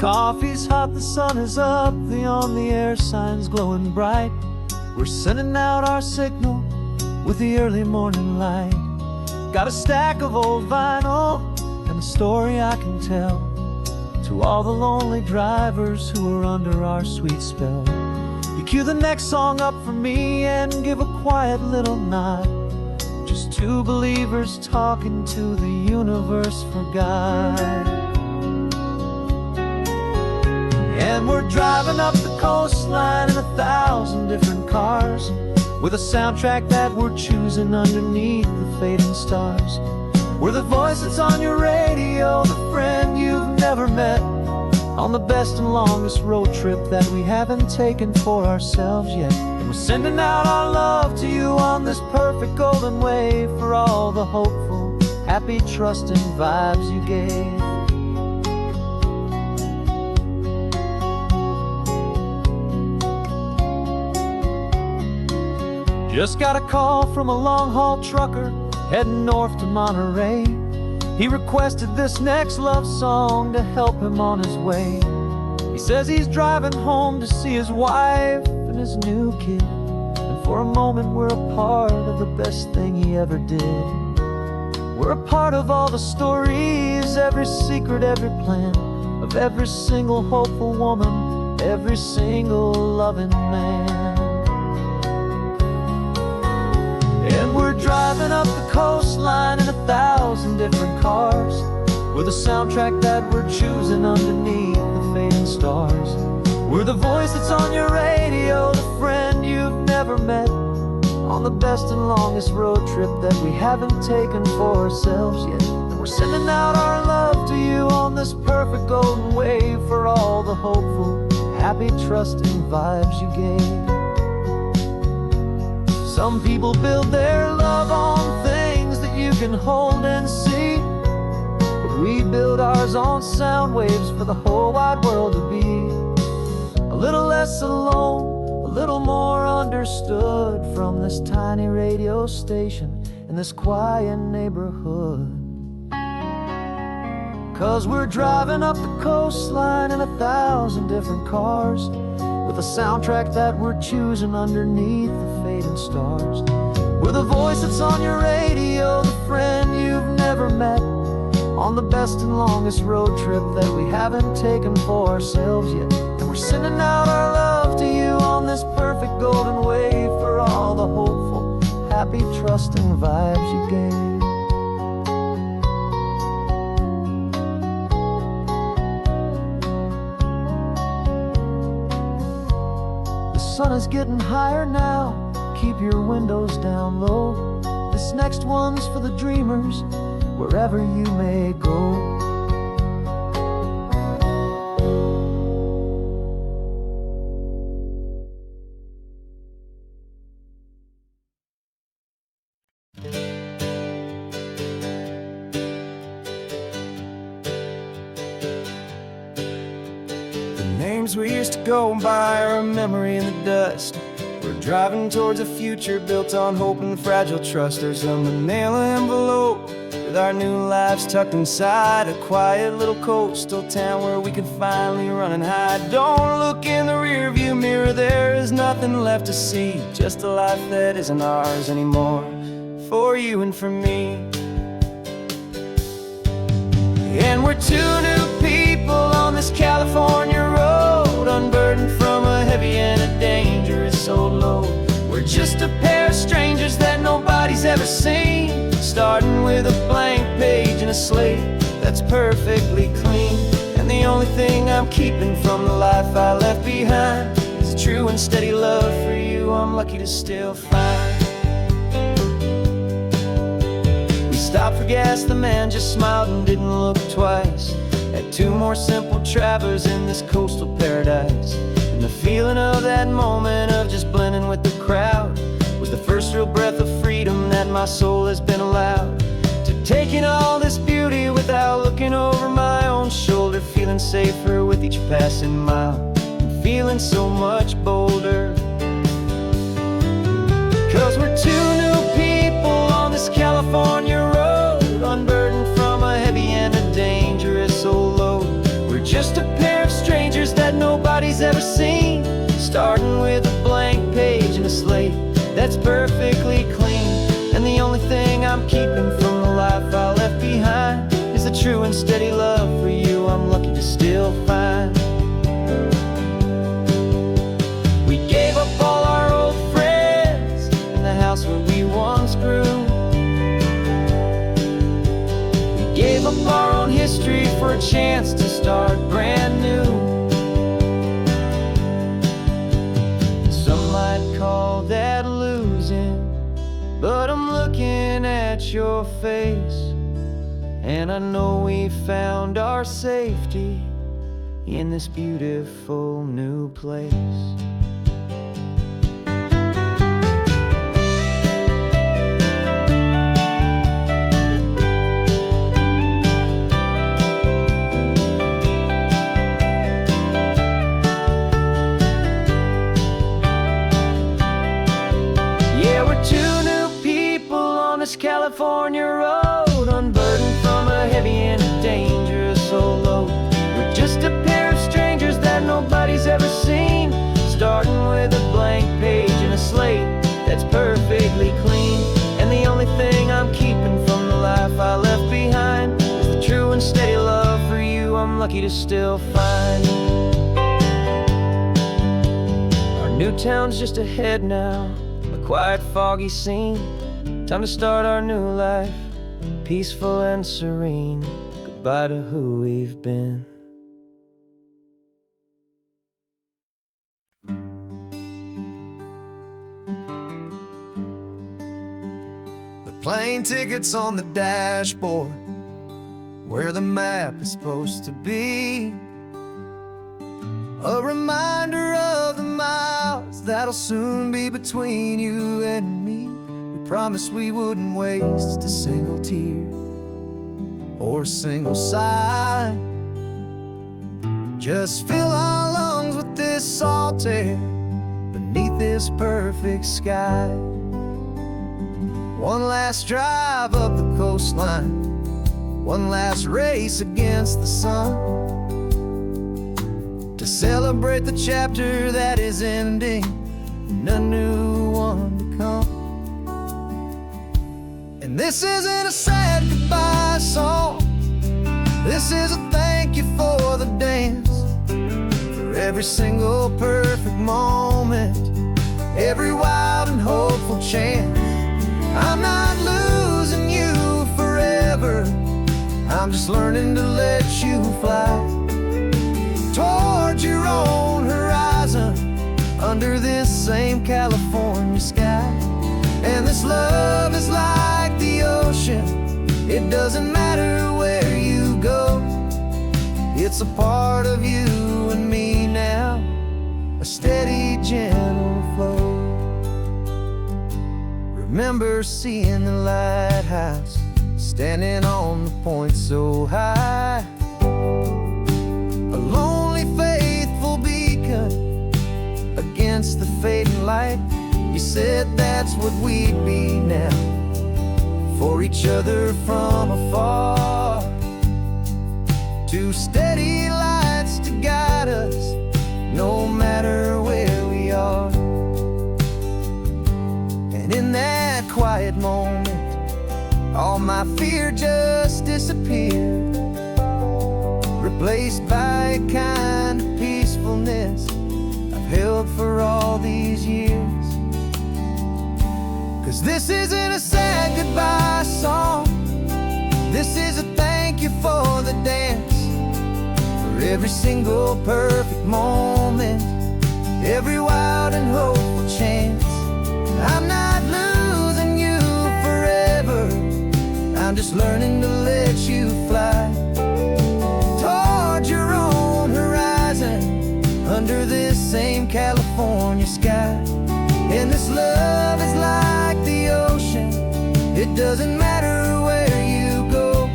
Coffee's hot, the sun is up, the on-the-air sign's glowing bright. We're sending out our signal with the early morning light. Got a stack of old vinyl and a story I can tell to all the lonely drivers who are under our sweet spell. You cue the next song up for me and give a quiet little nod. Just two believers talking to the universe for God. And we're driving up the coastline in 1,000 different cars, with a soundtrack that we're choosing underneath the fading stars. We're the voice that's on your radio, the friend you've never met, on the best and longest road trip that we haven't taken for ourselves yet. And we're sending out our love to you on this perfect golden wave, for all the hopeful, happy, trusting vibes you gave. Just got a call from a long-haul trucker heading north to Monterey. He requested this next love song to help him on his way. He says he's driving home to see his wife and his new kid, and for a moment we're a part of the best thing he ever did. We're a part of all the stories, every secret, every plan, of every single hopeful woman, every single loving man. And we're driving up the coastline in 1,000 different cars, with a soundtrack that we're choosing underneath the fading stars. We're the voice that's on your radio, the friend you've never met, on the best and longest road trip that we haven't taken for ourselves yet. And we're sending out our love to you on this perfect golden wave, for all the hopeful, happy, trusting vibes you gave. Some people build their love on things that you can hold and see, but we build ours on sound waves for the whole wide world to be a little less alone, a little more understood, from this tiny radio station in this quiet neighborhood. 'Cause we're driving up the coastline in 1,000 different cars, with a soundtrack that we're choosing underneath the fading stars. We're the voice that's on your radio, the friend you've never met, on the best and longest road trip that we haven't taken for ourselves yet. And we're sending out our love to you on this perfect golden wave, for all the hopeful, happy, trusting vibes you gave. The sun is getting higher now, keep your windows down low. This next one's for the dreamers, wherever you may go. Names we used to go by are a memory in the dust. We're driving towards a future built on hope and fragile trust. There's a manila envelope with our new lives tucked inside, a quiet little coastal town where we can finally run and hide. Don't look in the rearview mirror, there is nothing left to see, just a life that isn't ours anymore, for you and for me. And we're two new people on this California road, unburdened from a heavy and a dangerous old load. We're just a pair of strangers that nobody's ever seen, starting with a blank page and a slate that's perfectly clean. And the only thing I'm keeping from the life I left behind is a true and steady love for you I'm lucky to still find. We stopped for gas, the man just smiled and didn't look twice. Had two more simple travelers in this coastal paradise. And the feeling of that moment of just blending with the crowd was the first real breath of freedom that my soul has been allowed to take in all this beauty without looking over my own shoulder, feeling safer with each passing mile and feeling so much bolder. 'Cause we're two new people on this California road, unburdened from a heavy and a dangerous old load. We're just a pair of nobody's ever seen. Starting with a blank page and a slate that's perfectly clean. And the only thing I'm keeping from the life I left behind is the true and steady love for you I'm lucky to still find. We gave up all our old friends in the house where we once grew. We gave up our own history for a chance to start brand new. Some might call that losing, but I'm looking at your face, and I know we found our safety in this beautiful new place. Yeah, we're two new people on this California road, unburdened from a heavy and a dangerous old load. We're just a pair of strangers that nobody's ever seen, starting with a blank page and a slate that's perfectly clean. And the only thing I'm keeping from the life I left behind is the true and steady love for you I'm lucky to still find. Our new town's just ahead now, a quiet, foggy scene. Time to start our new life, peaceful and serene. Goodbye to who we've been. The plane tickets on the dashboard, where the map is supposed to be. A reminder of the miles that'll soon be between you and me. We promised we wouldn't waste a single tear or a single sigh. Just fill our lungs with this salt air beneath this perfect sky. One last drive up the coastline, one last race against the sun, to celebrate the chapter that is ending and a new one to come. And this isn't a sad goodbye song, this is a thank you for the dance, for every single perfect moment, every wild and hopeful chance. I'm not losing you forever, I'm just learning to let you fly towards your own horizon, under this same California sky. And this love is like the ocean, it doesn't matter where you go, it's a part of you and me now, a steady, gentle flow. Remember seeing the lighthouse, standing on the point so high, a lonely, faithful beacon against the fading light. You said that's what we'd be now, for each other from afar. Two steady lights to guide us, no matter where we are. And in that quiet moment, all my fear just disappeared, replaced by a kind of peacefulness I've held for all these years. 'Cause this isn't a sad goodbye song, this is a thank you for the dance, for every single perfect moment, every wild and hopeful chance. I'm not losing you forever, I'm just learning to let you fly towards your own horizon, under this same California sky. And this love is like the ocean, it doesn't matter where you go,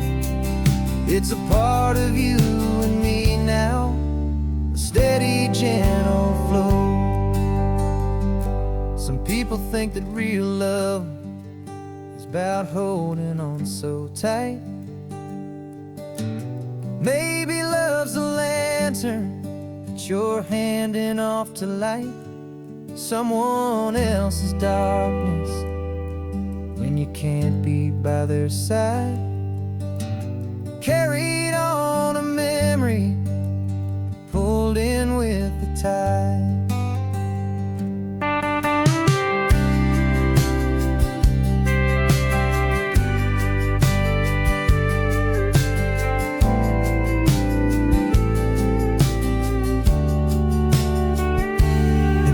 it's a part of you and me now, a steady, gentle flow. Some people think that real love is about holding on so tight. Maybe love's a lantern that your hand and off to light someone else's darkness when you can't be by their side. Carried on a memory, pulled in with the tide.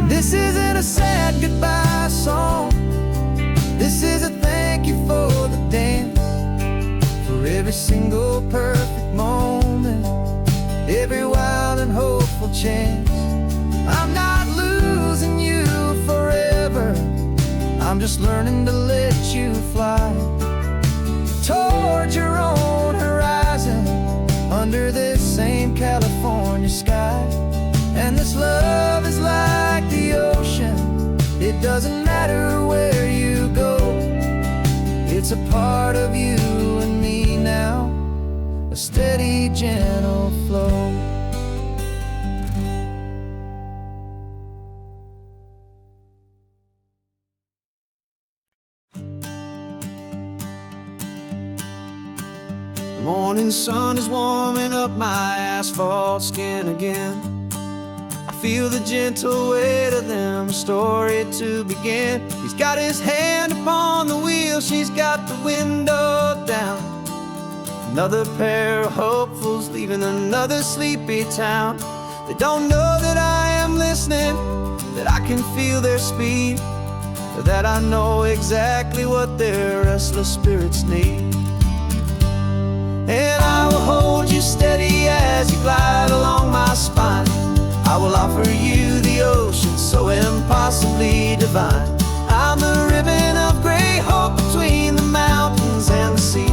This isn't a sad goodbye song. This is a thank you for the dance, for every single perfect moment, every wild and hopeful chance. I'm not losing you forever, I'm just learning to let you fly towards your own horizon, under this same California sky. And this love is like the ocean, it doesn't matter where you go. It's a part of you and me now, a steady, gentle flow. The morning sun is warming up my asphalt skin again. Feel the gentle weight of them, story to begin. He's got his hand upon the wheel, she's got the window down. Another pair of hopefuls leaving another sleepy town. They don't know that I am listening, that I can feel their speed, or that I know exactly what their restless spirits need. And I will hold you steady as you glide along my spine. I will offer you the ocean so impossibly divine. I'm the ribbon of gray hope between the mountains and the sea.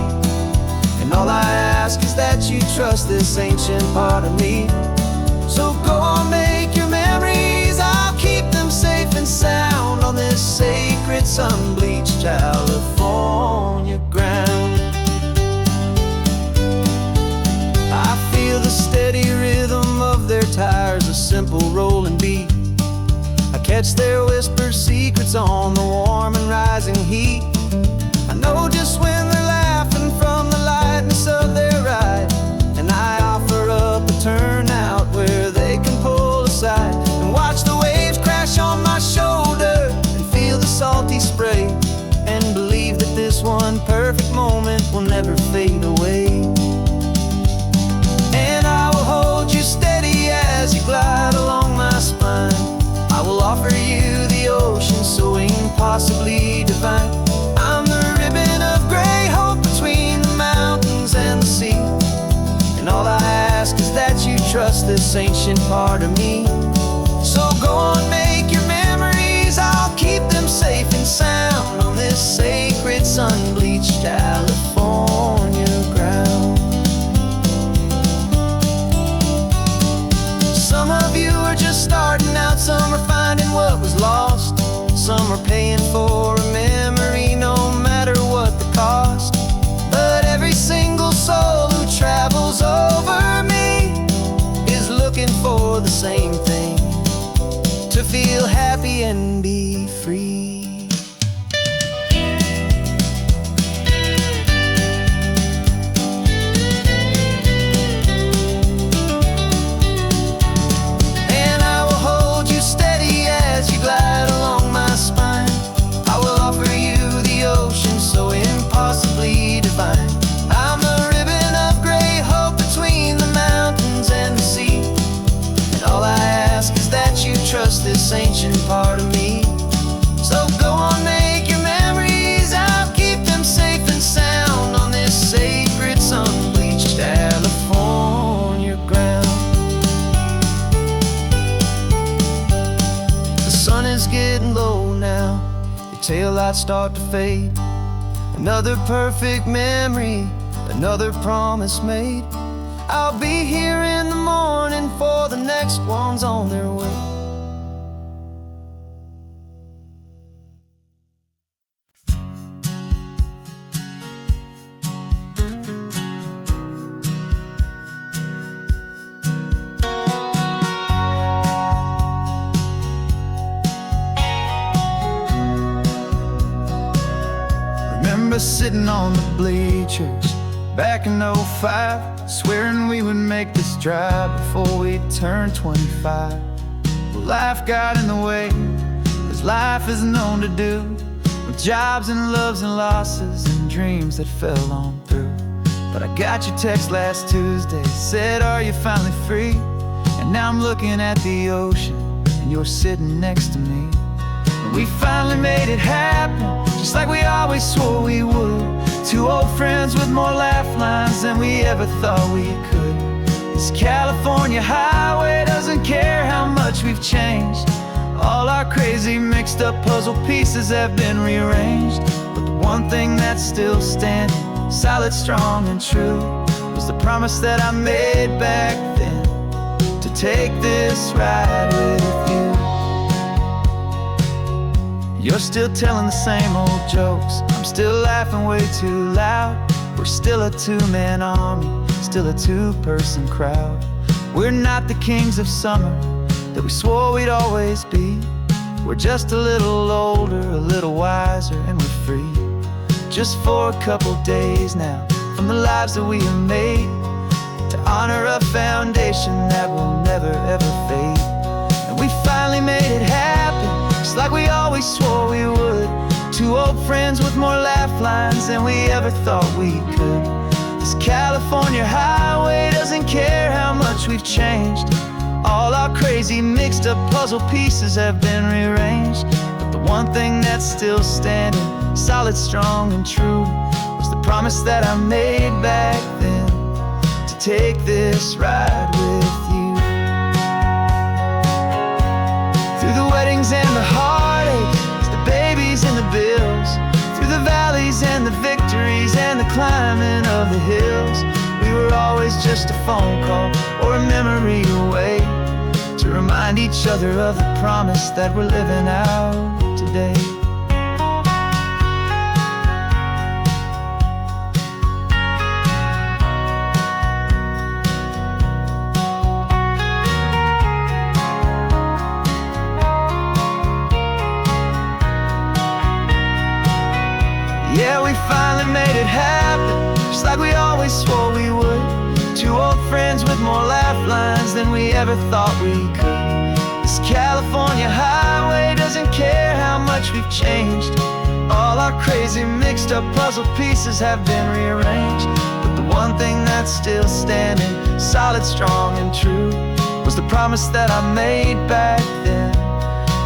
And all I ask is that you trust this ancient part of me. So go on, make your memories, I'll keep them safe and sound on this sacred sun-bleached California ground. I feel the steady rhythm of their tires, a simple rolling beat. I catch their whispered secrets on the warm and rising heat. I know just when they're laughing from the lightness of their ride, and I offer up a turnout where they can pull aside and watch the waves crash on my shoulder and feel the salty spray, and believe that this one perfect moment will never fade away. And I will hold you steady as you glide along my spine. I will offer you the ocean so impossibly divine. I'm the ribbon of gray hope between the mountains and the sea. And all I ask is that you trust this ancient part of me. So go on, make your memories, I'll keep them safe and sound on this sacred sun-bleached California ground. Some of you are just starting out, some are finding what was lost, some are paying for a memory no matter what the cost. But every single soul who travels over me is looking for the same thing, to feel happy and be free. Glide along my spine. I will offer you the ocean so impossibly divine. I'm the ribbon of gray hope between the mountains and the sea. And all I ask is that you trust this ancient part of me. So go on, make your memories, I'll keep them safe and sound on this sacred sun-bleached California ground. Is getting low now, the taillights start to fade. Another perfect memory, another promise made. I'll be here in the morning for the next ones on their way. remember sitting on the bleachers back in '05, swearing we would make this drive before we turned 25. But life got in the way, as life is known to do, with jobs and loves and losses and dreams that fell on through. But I got your text last Tuesday, said, are you finally free? And now I'm looking at the ocean, and you're sitting next to me. And we finally made it happen, just like we always swore we would. Two old friends with more laugh lines than we ever thought we could. This California highway doesn't care how much we've changed. All our crazy mixed up puzzle pieces have been rearranged. But the one thing that's still standing, solid, strong, and true, was the promise that I made back then, to take this ride with you. You're still telling the same old jokes, I'm still laughing way too loud. We're still a two-man army, still a two-person crowd. We're not the kings of summer that we swore we'd always be. We're just a little older, a little wiser, and we're free. Just for a couple days now, from the lives that we have made, to honor a foundation that will never ever fade. And we finally made it happen, just like we always swore we would. Two old friends with more laugh lines than we ever thought we could. This California highway doesn't care how much we've changed. All our crazy mixed up puzzle pieces have been rearranged. But the one thing that's still standing, solid, strong, and true, was the promise that I made back then, to take this ride with you. Through the weddings and the heartaches, the babies and the bills, through the valleys and the victories and the climbing of the hills, we were always just a phone call or a memory away, to remind each other of the promise that we're living out today. Yeah, we finally made it happen, just like we always swore we would. Two old friends with more laugh lines than we ever thought we could. This California highway doesn't care how much we've changed. All our crazy mixed up puzzle pieces have been rearranged. But the one thing that's still standing, solid, strong, and true, was the promise that I made back then,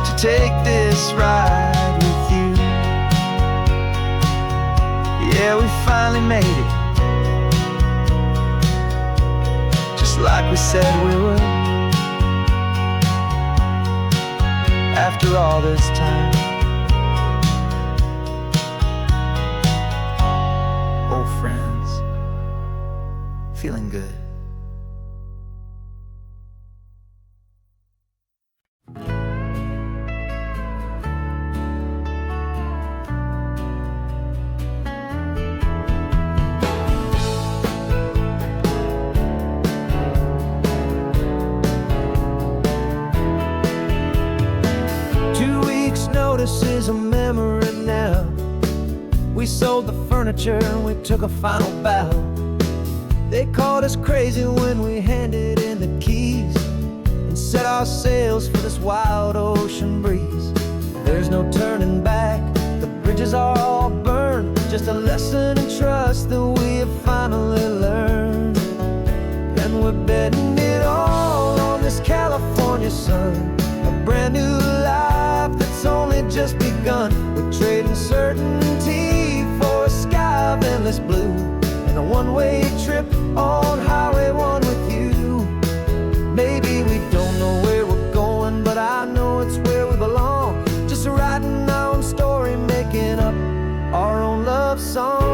to take this ride with you. Yeah, we finally made it, just like we said we would. After all this time, old friends, feeling good. Notice is a memory now. We sold the furniture and we took a final bow. They called us crazy when we handed in the keys and set our sails for this wild ocean breeze. There's no turning back, the bridges are all burned, just a lesson in trust that we have finally learned. And we're betting it all on this California sun, a brand new life that's only just begun. We're trading certainty for a sky of endless blue, and a one-way trip on Highway 1 with you. Maybe we don't know where we're going, but I know it's where we belong. Just writing our own story, making up our own love song.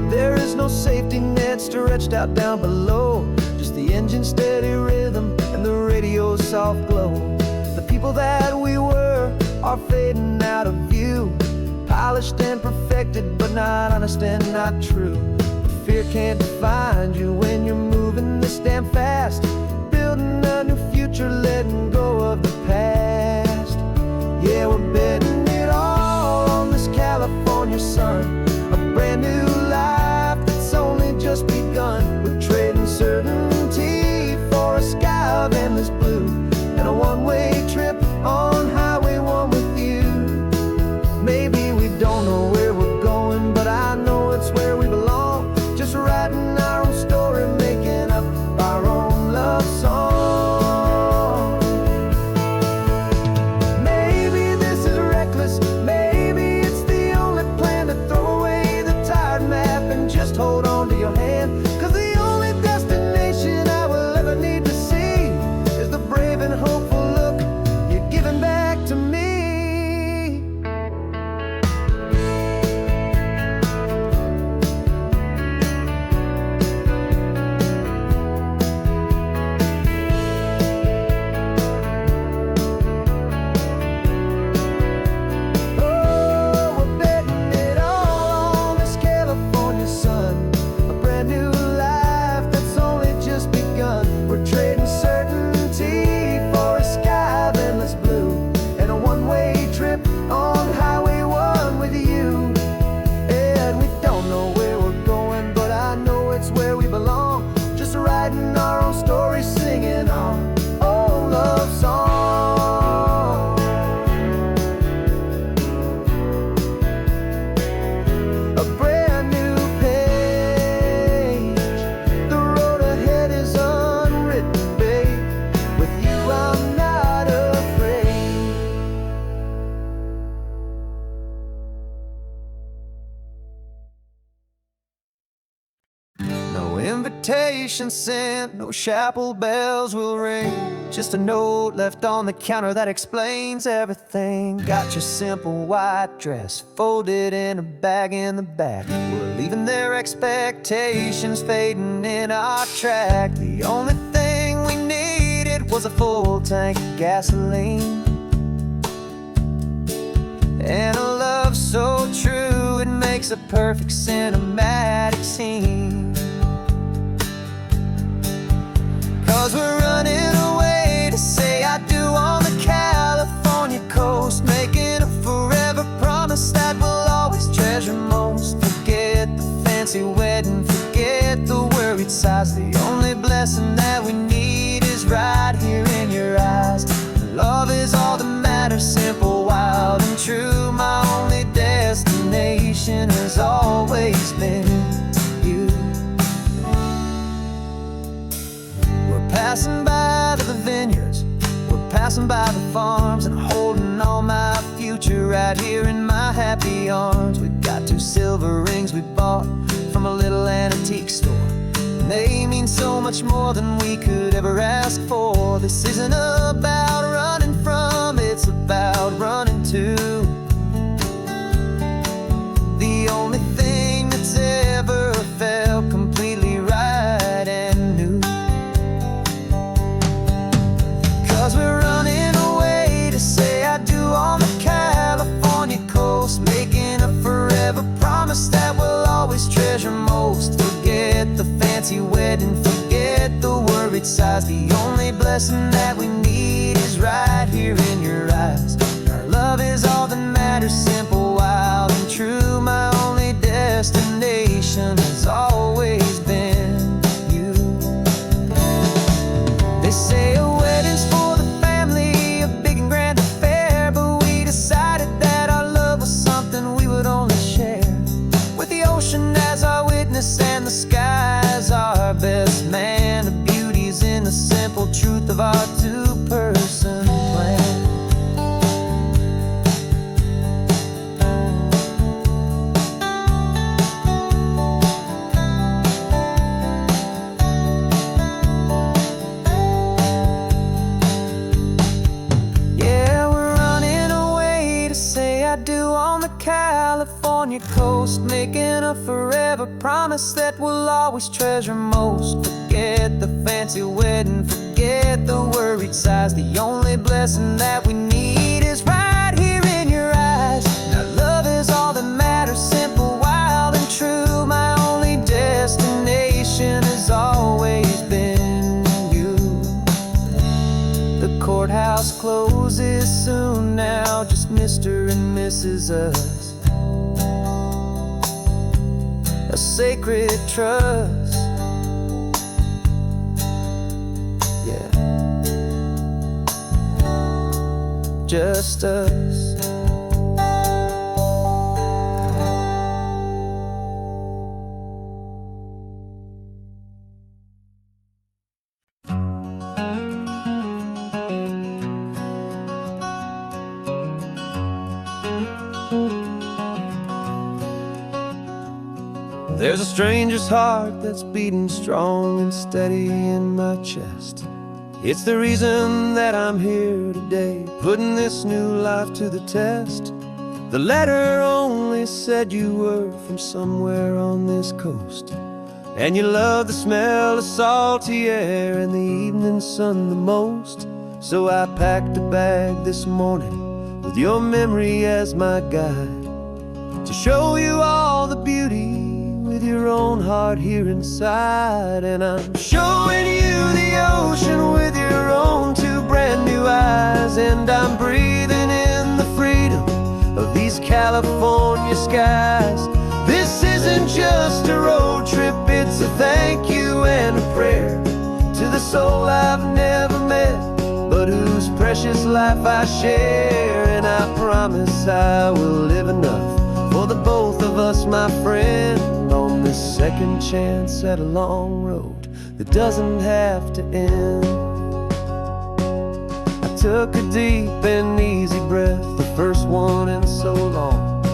There is no safety net stretched out down below, just the engine's steady rhythm and the radio's soft glow. The people that we were are fading out of view, polished and perfected, but not honest and not true. Fear can't define you when you're moving this damn fast, building a new future, letting our own stories, singing our own love song. A brand new page, the road ahead is unwritten, babe. With you I'm not afraid. No invitation sent, no chapel bells will ring. Just a note left on the counter that explains everything. Got your simple white dress folded in a bag in the back. We're leaving their expectations fading in our track. The only thing we needed was a full tank of gasoline, and a love so true it makes a perfect cinematic scene. 'Cause we're running away to say I do on the California coast, making a forever promise that we'll always treasure most. Forget the fancy wedding, forget the worried sighs. The only blessing that we need is right here in your eyes. Love is all that matters, simple, wild, and true. My only destination has always been you. We're passing by the vineyards, we're passing by the farms, and holding all my future right here in my happy arms. We've got 2 silver rings we bought from a little antique store. They mean so much more than we could ever ask for. This isn't about running from, it's about running to the only thing that's ever felt completely right and new. 'Cause we're running away to say I do on the California coast, making a forever promise that we'll always treasure most. Forget the fancy wedding, forget the worried sighs. The only blessing that we need is right here in your eyes. Our love is all that matters, simple, wild, and true. My only destination has always been you. They say a wedding's for the family, a big and grand affair, but we decided that our love was something we would only share with the ocean as our witness and the sky as our best man. The beauty's in the simple truth of our 2-person plan. Yeah, we're running away to say I do on the California coast, making a forever promise that we'll always treasure most. Forget the fancy wedding, forget the worried sighs. The only blessing that we need is right here in your eyes. Now love is all that matters, simple, wild, and true. My only destination has always been you. The courthouse closes soon now, just Mr. and Mrs. Us. A sacred trust, yeah, just us. There's a stranger's heart that's beating strong and steady in my chest. It's the reason that I'm here today, putting this new life to the test. The letter only said you were from somewhere on this coast, and you love the smell of salty air and the evening sun the most. So I packed a bag this morning with your memory as my guide, to show you all the beauty with your own heart here inside. And I'm showing you the ocean with your own 2 brand new eyes, and I'm breathing in the freedom of these California skies. This isn't just a road trip, it's a thank you and a prayer the soul I've never met, but whose precious life I share. And I promise I will live enough for the both of us, my friend, on this second chance at a long road that doesn't have to end. I took a deep and easy breath, the first one in so long,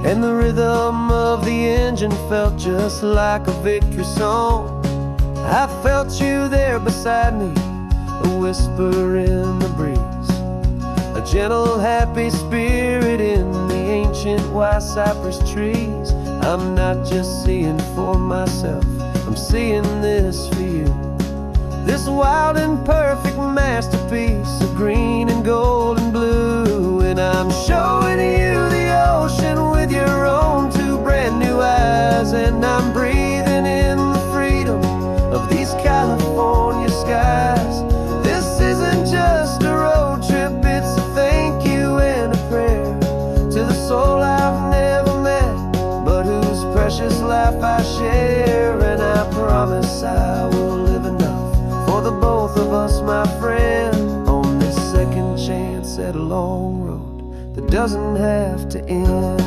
and the rhythm of the engine felt just like a victory song. I felt you there beside me, a whisper in the breeze, a gentle, happy spirit in the ancient white cypress trees. I'm not just seeing for myself, I'm seeing this for you. This wild and perfect masterpiece of green and gold and blue. And I'm showing you the ocean with your own two brand new eyes. And I'm breathing in the freedom of these California skies. This isn't just a road trip, it's a thank you and a prayer to the soul I've never met, but whose precious life I share. And I promise I will live enough for the both of us, my friend, on this second chance at a long road that doesn't have to end.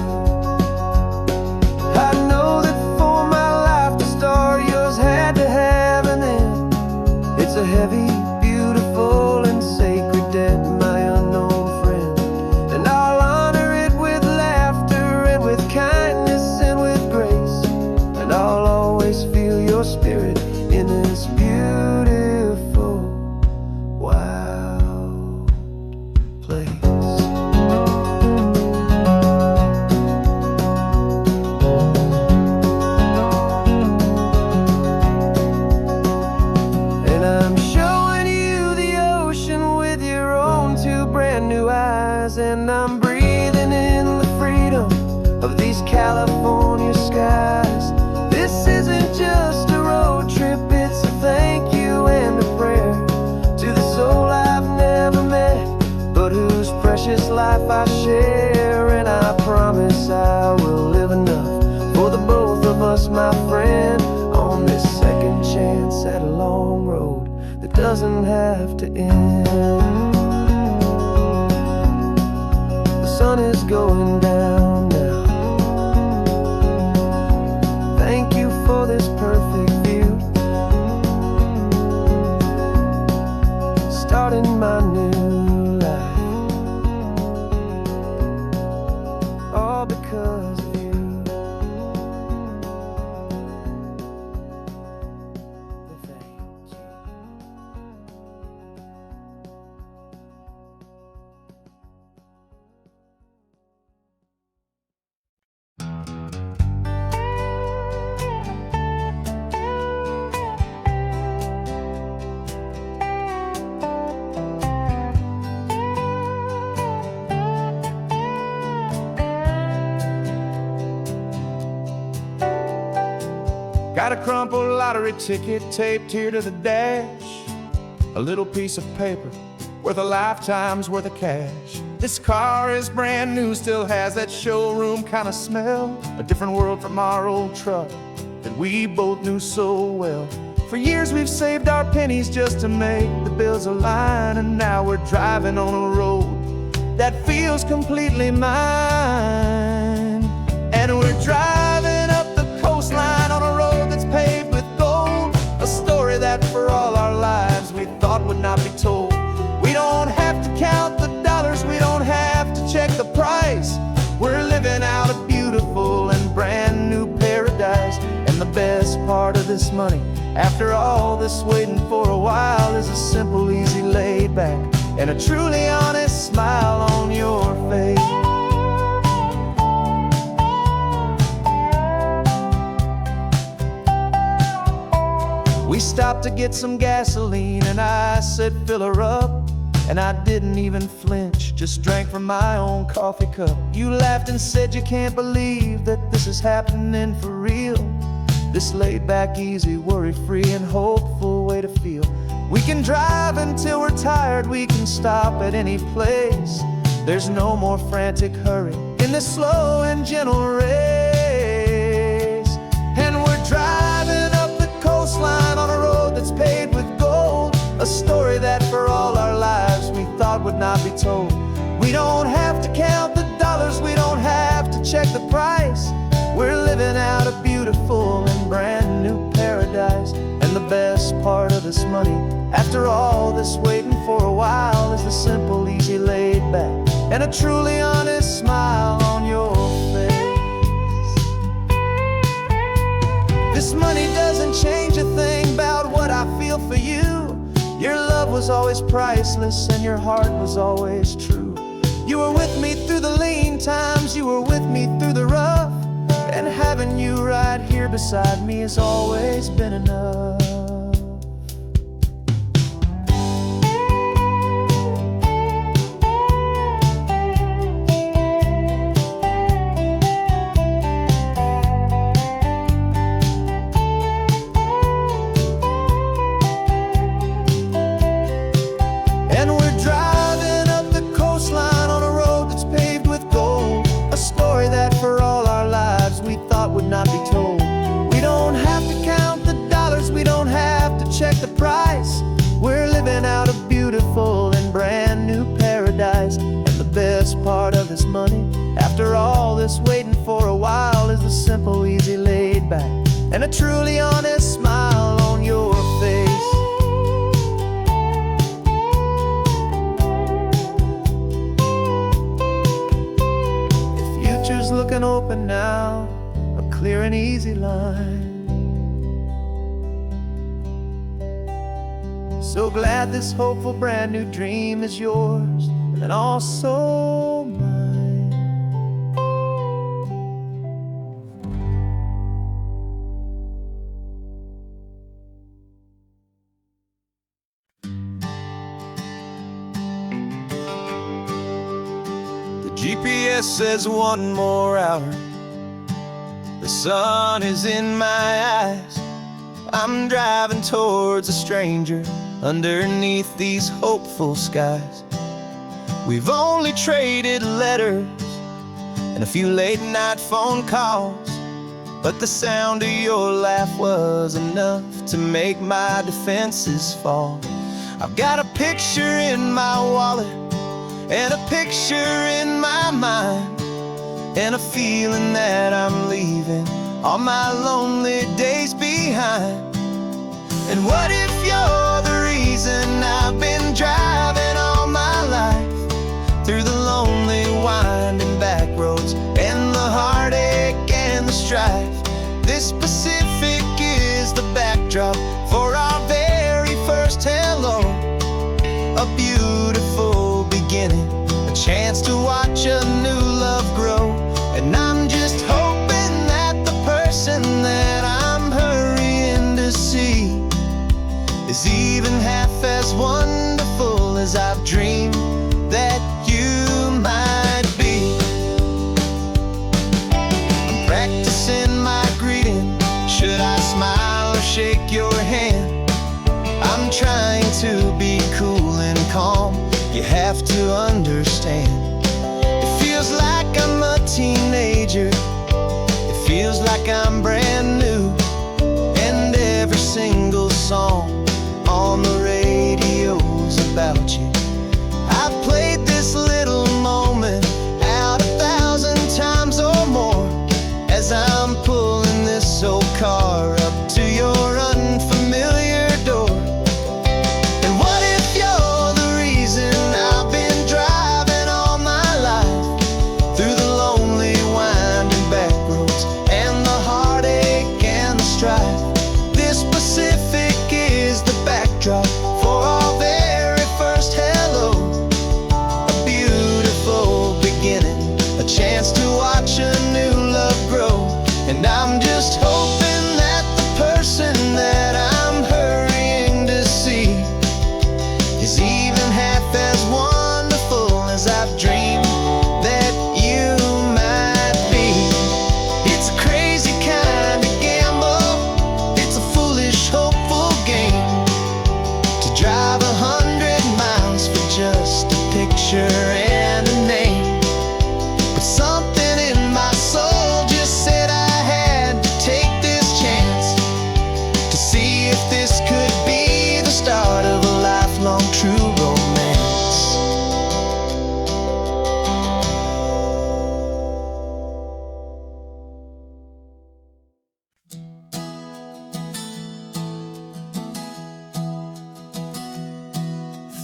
I know that for my life to start, yours had to have an end. It's a heavy, beautiful, and sacred debt, my unknown friend, and I'll honor it with laughter and with kindness and with grace. And I'll always feel your spirit in this beautiful, wild place. And I'm showing you the ocean with your own two brand new eyes. And I'm breathing in the freedom of these California skies. This isn't just a road trip, it's a thank you and a prayer to the soul I've never met, but whose precious life I share. And I promise I will live enough for the both of us, my friend, on this second chance at a long road that doesn't have to end. The sun is going down now. Thank you for this perfect view, starting my new life, all because of you. Thank you. Got a crumpled lottery ticket taped here to the dash, a little piece of paper worth a lifetime's worth of cash. This car is brand new, still has that showroom kind of smell, a different world from our old truck that we both knew so well. For years we've saved our pennies just to make the bills align, and now we're driving on a road that feels completely mine. And we're driving up the coastline on a road that's paved with gold, a story that for all our lives we thought would not be told. We don't have to count the dollars, we don't have to check the price. We're living out a beautiful and brand new paradise. And the best part of this money, after all this waiting for a while, is a simple, easy, laid back, and a truly honest smile on your face. We stopped to get some gasoline, and I said fill her up, and I didn't even flinch, just drank from my own coffee cup. You laughed and said you can't believe that this is happening for real. This laid back, easy, worry-free and hopeful way to feel. We can drive until we're tired, we can stop at any place. There's no more frantic hurry in this slow and gentle race. And we're driving up the coastline on a road that's paved with gold, a story that for all our lives we thought would not be told. We don't have to count the dollars, we don't have to check the price. We're living out a beautiful and brand new paradise. And the best part of this money, after all this waiting for a while, is the simple, easy, laid back, and a truly honest smile on your face. This money doesn't change a thing about what I feel for you. Your love was always priceless and your heart was always true. You were with me through the lean times, you were with me through the rough, and having you right here beside me has always been enough. And we're driving up the coastline on a road that's paved with gold, a story that for all our lives we thought would not be told. We don't have to count the dollars, we don't have to check the price. We're living out a beautiful and brand new paradise. And the best part of this money, after all this waiting for a while, is the simple, easy, laid back, and a truly honest smile on your face. Future's looking open now, a clear and easy line. So glad this hopeful brand new dream is yours and also mine. The GPS says 1 more hour. The sun is in my eyes. I'm driving towards a stranger underneath these hopeful skies. We've only traded letters and a few late night phone calls, but the sound of your laugh was enough to make my defenses fall. I've got a picture in my wallet and a picture in my mind, and a feeling that I'm leaving all my lonely days behind. And what if you're the reason I've been driving all my life, through the lonely winding back roads and the heartache and the strife? This Pacific is the backdrop for our very first hello, a beautiful beginning, a chance to watch a new love grow. And I'm just hoping that the person that I'm hurrying to see is even half as wonderful as I've dreamed that you might be. I'm practicing my greeting. Should I smile or shake your hand? I'm trying to be cool and calm. You have to understand. It feels like I'm a teenager. It feels like I'm brand new. And every single song on the radio's about you. I've played this little moment out 1,000 times or more, as I'm pulling this old car up to your unfamiliar door. And what if you're the reason I've been driving all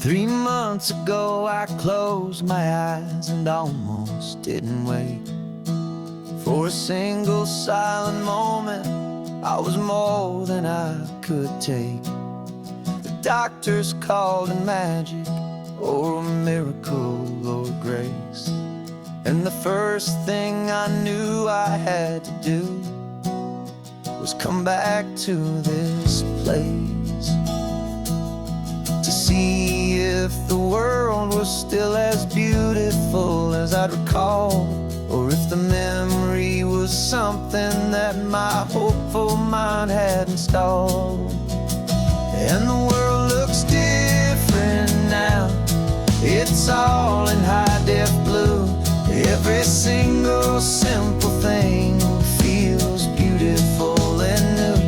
3 months ago I closed my eyes and almost didn't wake. For a single silent moment, I was more than I could take. The doctors called it magic, or a miracle, or grace. And the first thing I knew I had to do was come back to this place, to see if the world was still as beautiful as I'd recall, or if the memory was something that my hopeful mind had installed. And the world looks different now, it's all in high-def blue. Every single simple thing feels beautiful and new.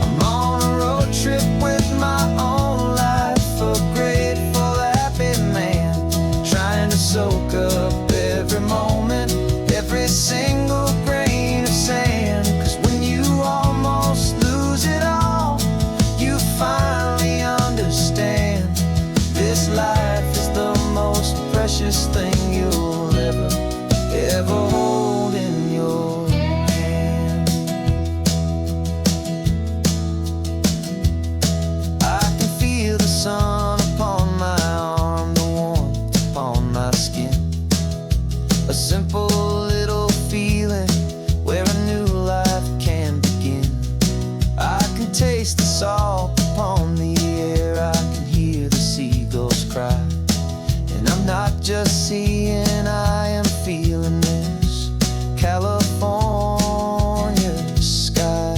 I'm on a road trip with my own life, a grateful, happy man, trying to soak up every moment, every single grain of sand. 'Cause when you almost lose it all, you finally understand this life is the most precious thing you'll ever hold in your hand. I can feel the sun upon my arm, the warmth upon my skin, a simple little feeling where a new life can begin. I can taste the salt upon the air, I can hear the seagulls cry, and I'm not just seeing, I am feeling this California sky.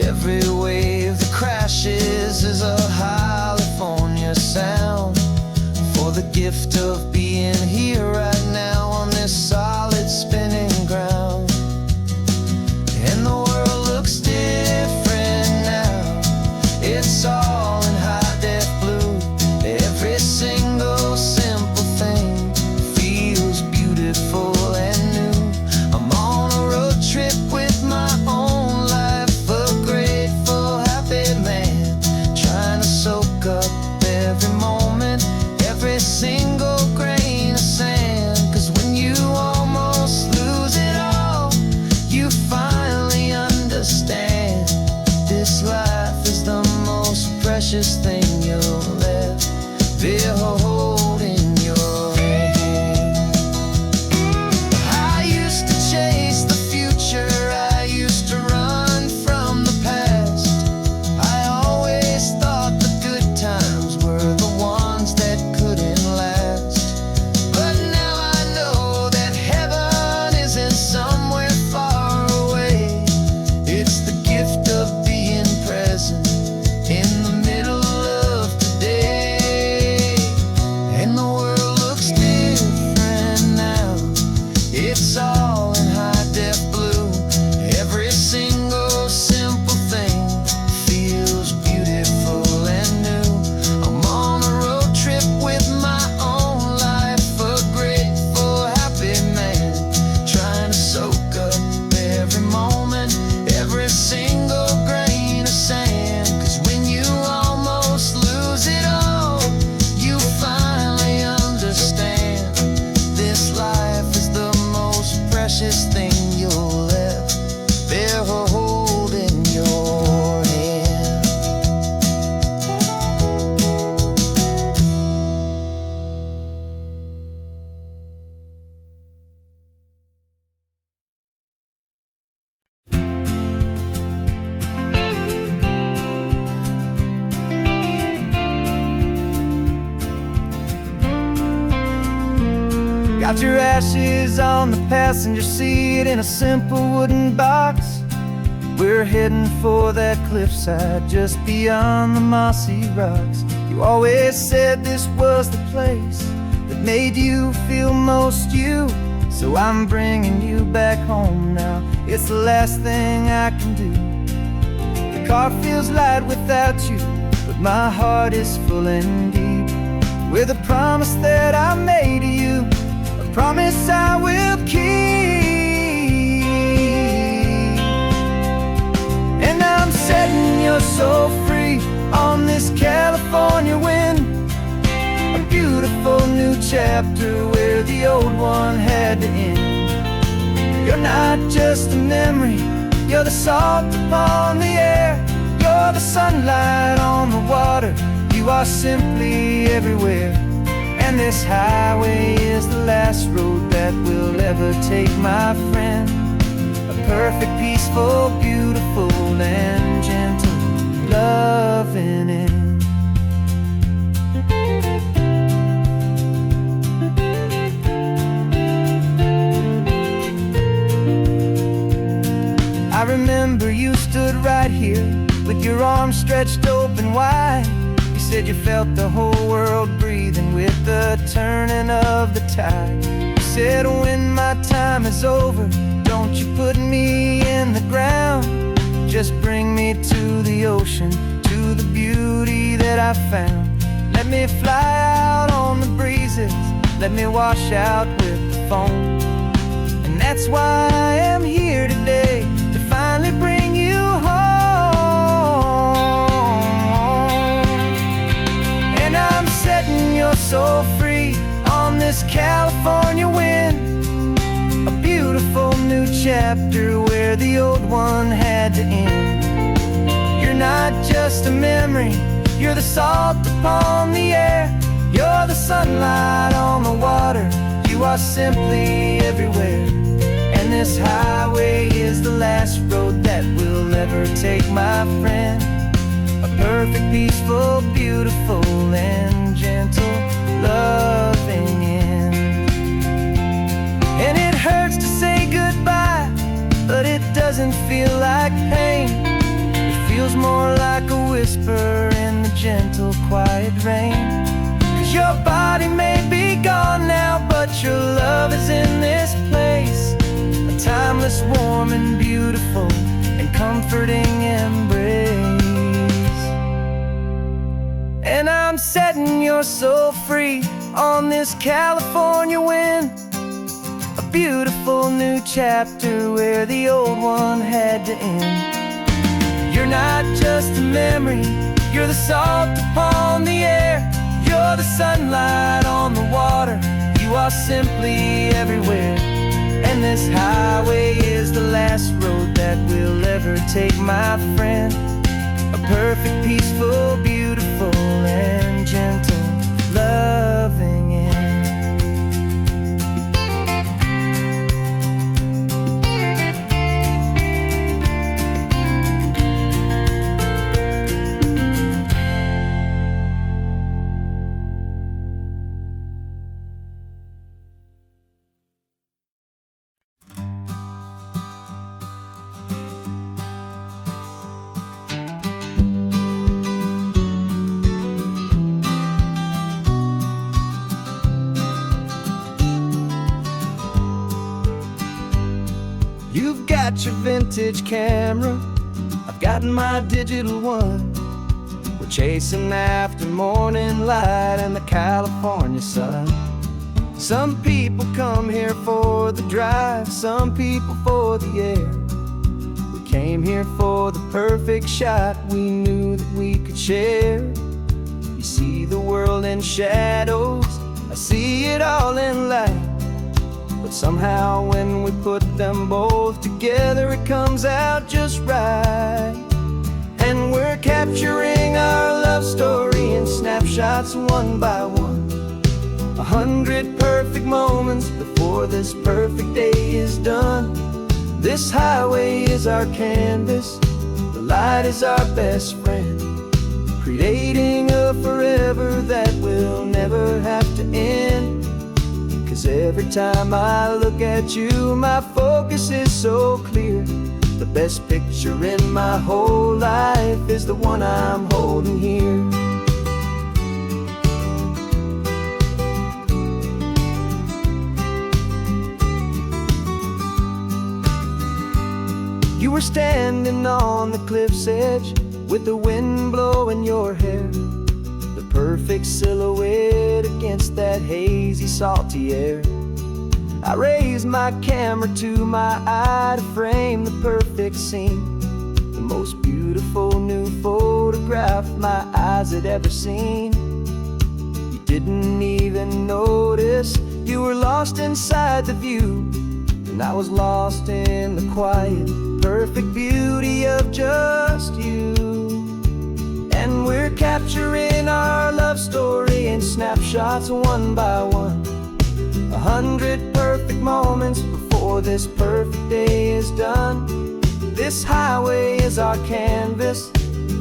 Every wave that crashes is a California sound, for the gift of being here right now on this solid spinning ground. And the world looks different now, it's all in high-def blue. Every single simple thing feels beautiful and new. I'm on a road trip with my own life, a grateful, happy man, trying to soak up every moment, every single grain of sand. 'Cause when you almost lose it all, you finally understand this life is the most precious thing you'll ever hold in your hand. I used to chase the future, I used to run from the past. I always thought the good times were the ones that couldn't last. But now I know that heaven isn't somewhere far away. It's the gift of being present in the middle of today. And the world looks different now, it's all in high-def blue. Every single simple thing feels beautiful and new. I'm on a road trip with my own life, a grateful, happy man, trying to soak up every moment, every single grain of sand. 'Cause when you almost lose it all, you finally understand this life is the most precious thing you'll ever hold in your hand. Got your ashes on the passenger seat in a simple wooden box. We're heading for that cliffside just beyond the mossy rocks. You always said this was the place that made you feel most you. So I'm bringing you back home now, it's the last thing I can do. The car feels light without you, but my heart is full and deep with a promise that I made to you, a promise I will keep. And I'm setting your soul free on this California chapter where the old one had to end. You're not just a memory, you're the salt upon the air. You're the sunlight on the water, you are simply everywhere. And this highway is the last road that we'll ever take, my friend. A perfect, peaceful, beautiful, and gentle, loving end. I remember you stood right here with your arms stretched open wide. You said you felt the whole world breathing with the turning of the tide. You said, when my time is over, don't you put me in the ground. Just bring me to the ocean, to the beauty that I found. Let me fly out on the breezes, let me wash out with the foam. And that's why I am here today, to finally bring you home. And I'm setting your soul free on this California wind. A beautiful new chapter where the old one had to end. You're not just a memory, you're the salt upon the air. You're the sunlight on the water, you are simply everywhere. And this highway is the last road that we'll ever take, my friend. A perfect, peaceful, beautiful, and gentle, loving end. And it hurts to say goodbye, but it doesn't feel like pain. It feels more like a whisper in the gentle, quiet rain. 'Cause your body may be gone now, but your love is in this place. A timeless, warm, and beautiful, and comforting embrace. And I'm setting your soul free on this California wind. A beautiful new chapter where the old one had to end. You're not just a memory, you're the salt upon the air. You're the sunlight on the water, you are simply everywhere. And this highway is the last road that we'll ever take, my friend. A perfect, peaceful, beautiful, and gentle, loving end. You've got your vintage camera, I've got my digital one. We're chasing after morning light and the California sun. Some people come here for the drive, some people for the air. We came here for the perfect shot we knew that we could share. You see the world in shadows, I see it all in light. But somehow when we put them both together, it comes out just right. And we're capturing our love story in snapshots one by one. 100 perfect moments before this perfect day is done. This highway is our canvas, the light is our best friend, creating a forever that will never have to end. 'Cause every time I look at you, my focus is so clear. The best picture in my whole life is the one I'm holding here. You were standing on the cliff's edge with the wind blowing your hair, the perfect silhouette against that hazy, salty air. I raised my camera to my eye to frame the perfect scene, the most beautiful new photograph my eyes had ever seen. You didn't even notice you were lost inside the view, and I was lost in the quiet, perfect beauty of just you. And we're capturing our love story in snapshots one by one, 100 perfect moments before this perfect day is done. This highway is our canvas,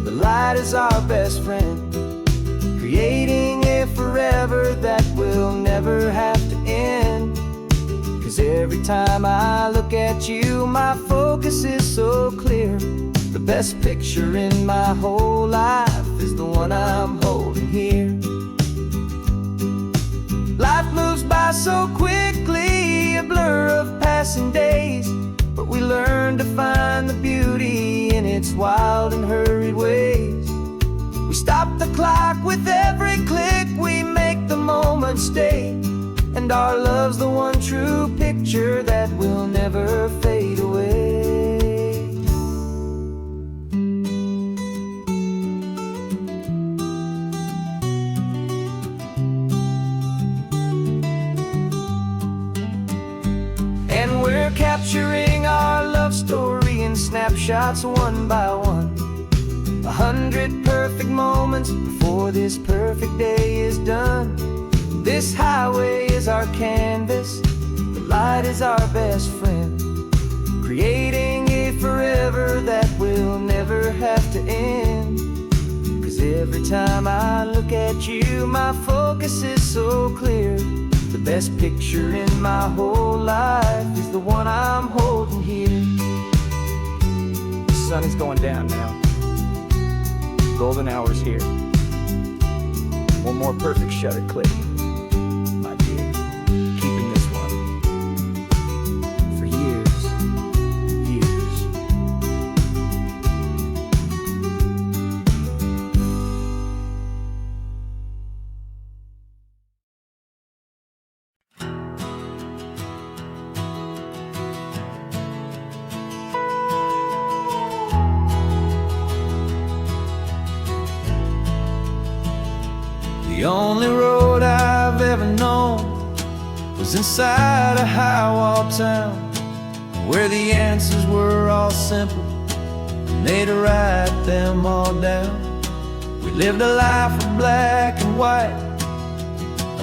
the light is our best friend, creating a forever that will never have to end. 'Cause every time I look at you, my focus is so clear. The best picture in my whole life is the one I'm holding here. Life moves by so quickly, a blur of passing days, but we learn to find the beauty in its wild and hurried ways. We stop the clock with every click, we make the moment stay, and our love's the one true picture that will never fade away. And we're capturing our love story in snapshots one by one, 100 perfect moments before this perfect day is done. This highway is our canvas, the light is our best friend, creating a forever that will never have to end. 'Cause every time I look at you, my focus is so clear. The best picture in my whole life is the one I'm holding here. The sun is going down now. Golden hour's here. One more perfect shutter click, my dear. Keeping this one for years, years. The only road I've ever known was inside a high-wall town, where the answers were all simple, and they'd write them all down. We lived a life of black and white,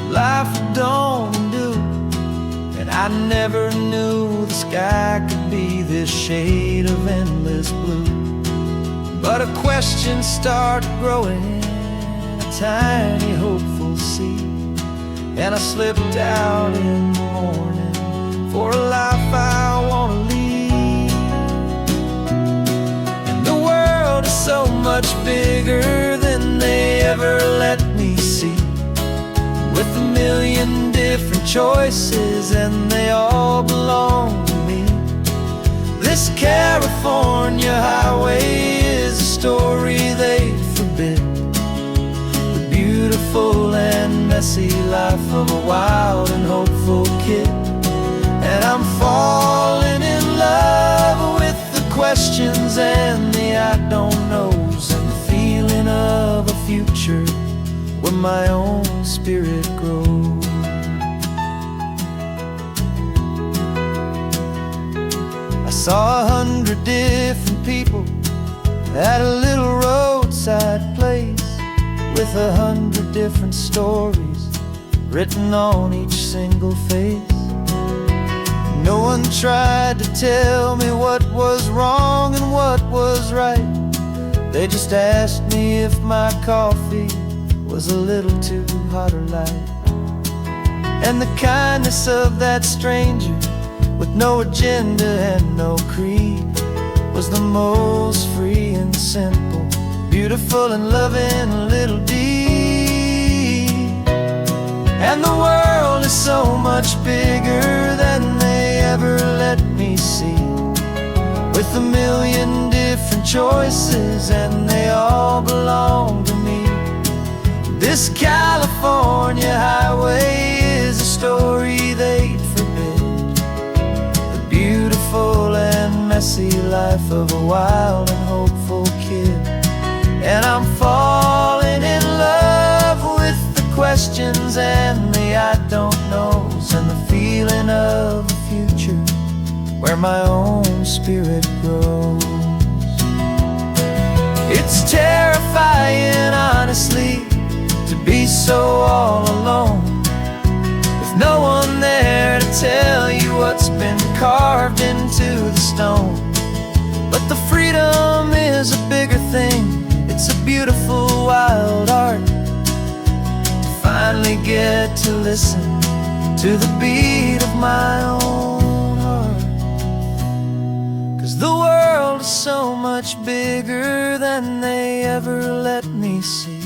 a life of dawn and dew, and I never knew the sky could be this shade of endless blue. But a question started growing, tiny hopeful seed, and I slipped out in the morning for a life I want to lead. And the world is so much bigger than they ever let me see, with a million different choices and they all belong to me. This California highway is a story they forbid, beautiful and messy life of a wild and hopeful kid. And I'm falling in love with the questions and the I don't knows, and the feeling of a future where my own spirit grows. I saw 100 different people at a little roadside place, with 100 different stories written on each single face. No one tried to tell me what was wrong and what was right. They just asked me if my coffee was a little too hot or light. And the kindness of that stranger, with no agenda and no creed, was the most free and simple, beautiful and loving a little deed. And the world is so much bigger than they ever let me see, with a million different choices and they all belong to me. This California highway is a story they'd forbid, the beautiful and messy life of a wild and hopeful kid. And I'm falling in love with the questions where my own spirit grows. It's terrifying, honestly, to be so all alone, with no one there to tell you what's been carved into the stone. But the freedom is a bigger thing. It's a beautiful wild art to finally get to listen to the beat of my own heart. 'Cause the world is so much bigger than they ever let me see,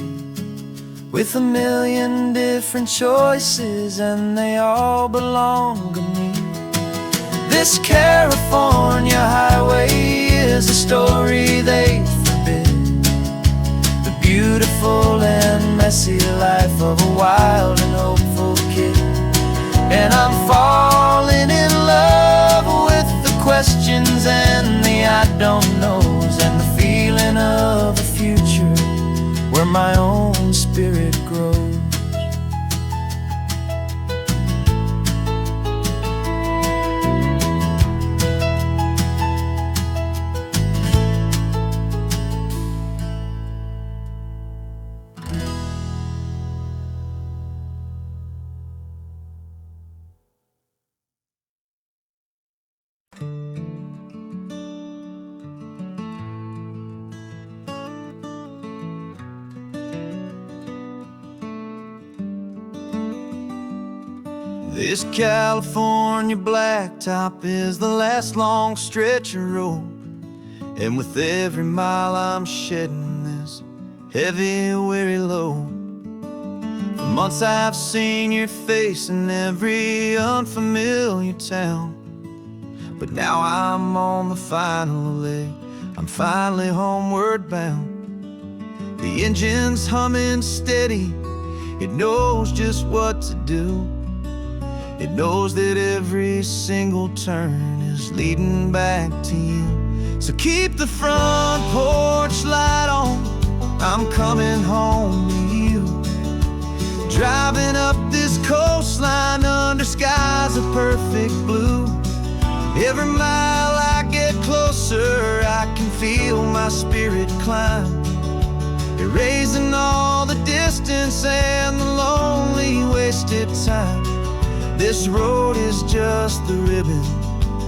with a million different choices and they all belong to me. This California highway is a story they forbid, the beautiful and messy life of a wild and hopeful kid. And I'm falling in love with the questions and the I don't knows, and the feeling of a future where my own spirit grows. This California blacktop is the last long stretch of road, and with every mile I'm shedding this heavy, weary load. For months I've seen your face in every unfamiliar town, but now I'm on the final leg. I'm finally homeward bound. The engine's humming steady, it knows just what to do. It knows that every single turn is leading back to you. So keep the front porch light on, I'm coming home to you. Driving up this coastline under skies of perfect blue. Every mile I get closer, I can feel my spirit climb, erasing all the distance and the lonely wasted time. This road is just the ribbon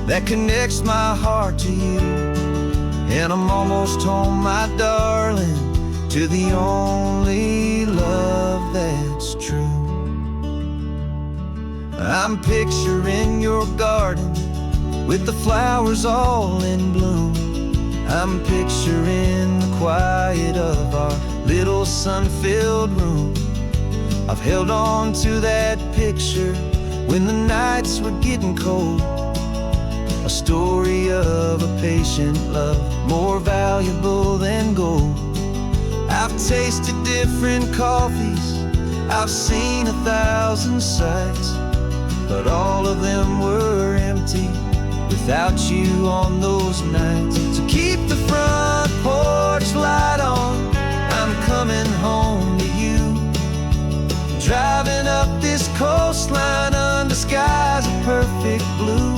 that connects my heart to you, and I'm almost home, my darling, to the only love that's true. I'm picturing your garden with the flowers all in bloom. I'm picturing the quiet of our little sun-filled room. I've held on to that picture when the nights were getting cold, a story of a patient love more valuable than gold. I've tasted different coffees, I've seen 1,000 sights, but all of them were empty without you on those nights. So keep the front porch light on, I'm coming home to you. Driving up this coastline under skies of perfect blue.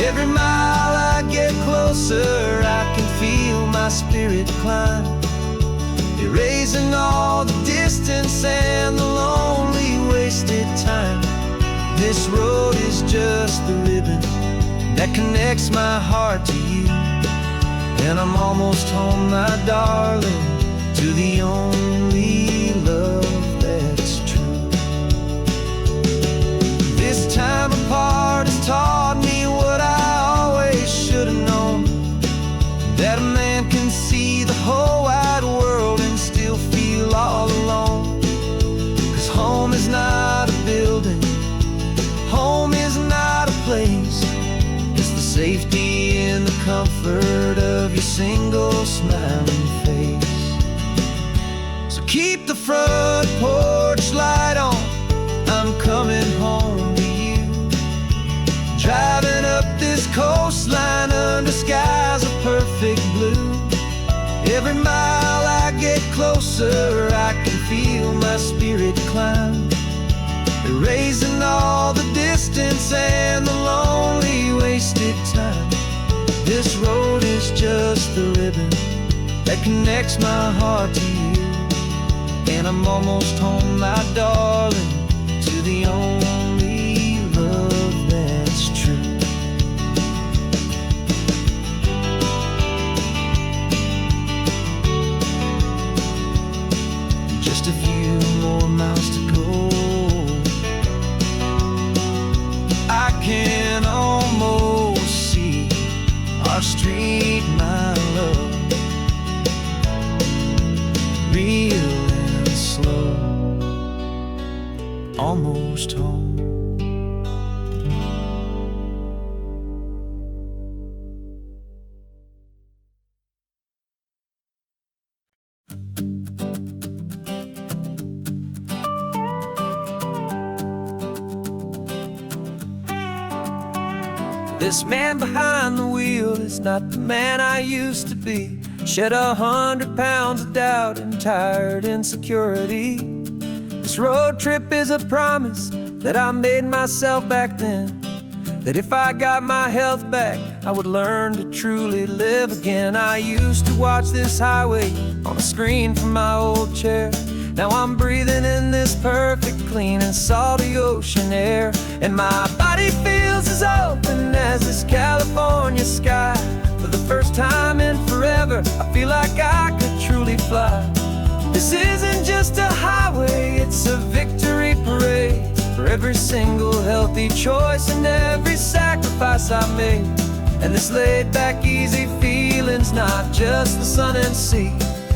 Every mile I get closer, I can feel my spirit climb, erasing all the distance and the lonely wasted time. This road is just the ribbon that connects my heart to you, and I'm almost home, my darling, to the only love that's true. This time apart has taught me what I always should have known, that a man can see the whole wide world and still feel all alone. 'Cause home is not a building, home is not a place, it's the safety and the comfort of your single smiling face. So keep the front porch light on, I'm coming home to you. Driving up this coastline under skies of perfect blue. Every mile I get closer, I can feel my spirit climb, erasing all the distance and the lonely wasted time. connects my heart to you. And I'm almost home, my darling, to the only love that's true. Just a few more miles to go. I can almost see our street, my love, real and slow, almost home. This man behind the wheel is not the man I used to be. Shed 100 pounds of doubt and tired insecurity. This road trip is a promise that I made myself back then, that if I got my health back, I would learn to truly live again. I used to watch this highway on a screen from my old chair. Now I'm breathing in this perfect, clean and salty ocean air. And my body feels as open as this California sky. For the first time in forever, I feel like I could truly fly. This isn't just a highway, it's a victory parade. For every single healthy choice and every sacrifice I made. And this laid back, easy feeling's not just the sun and sea.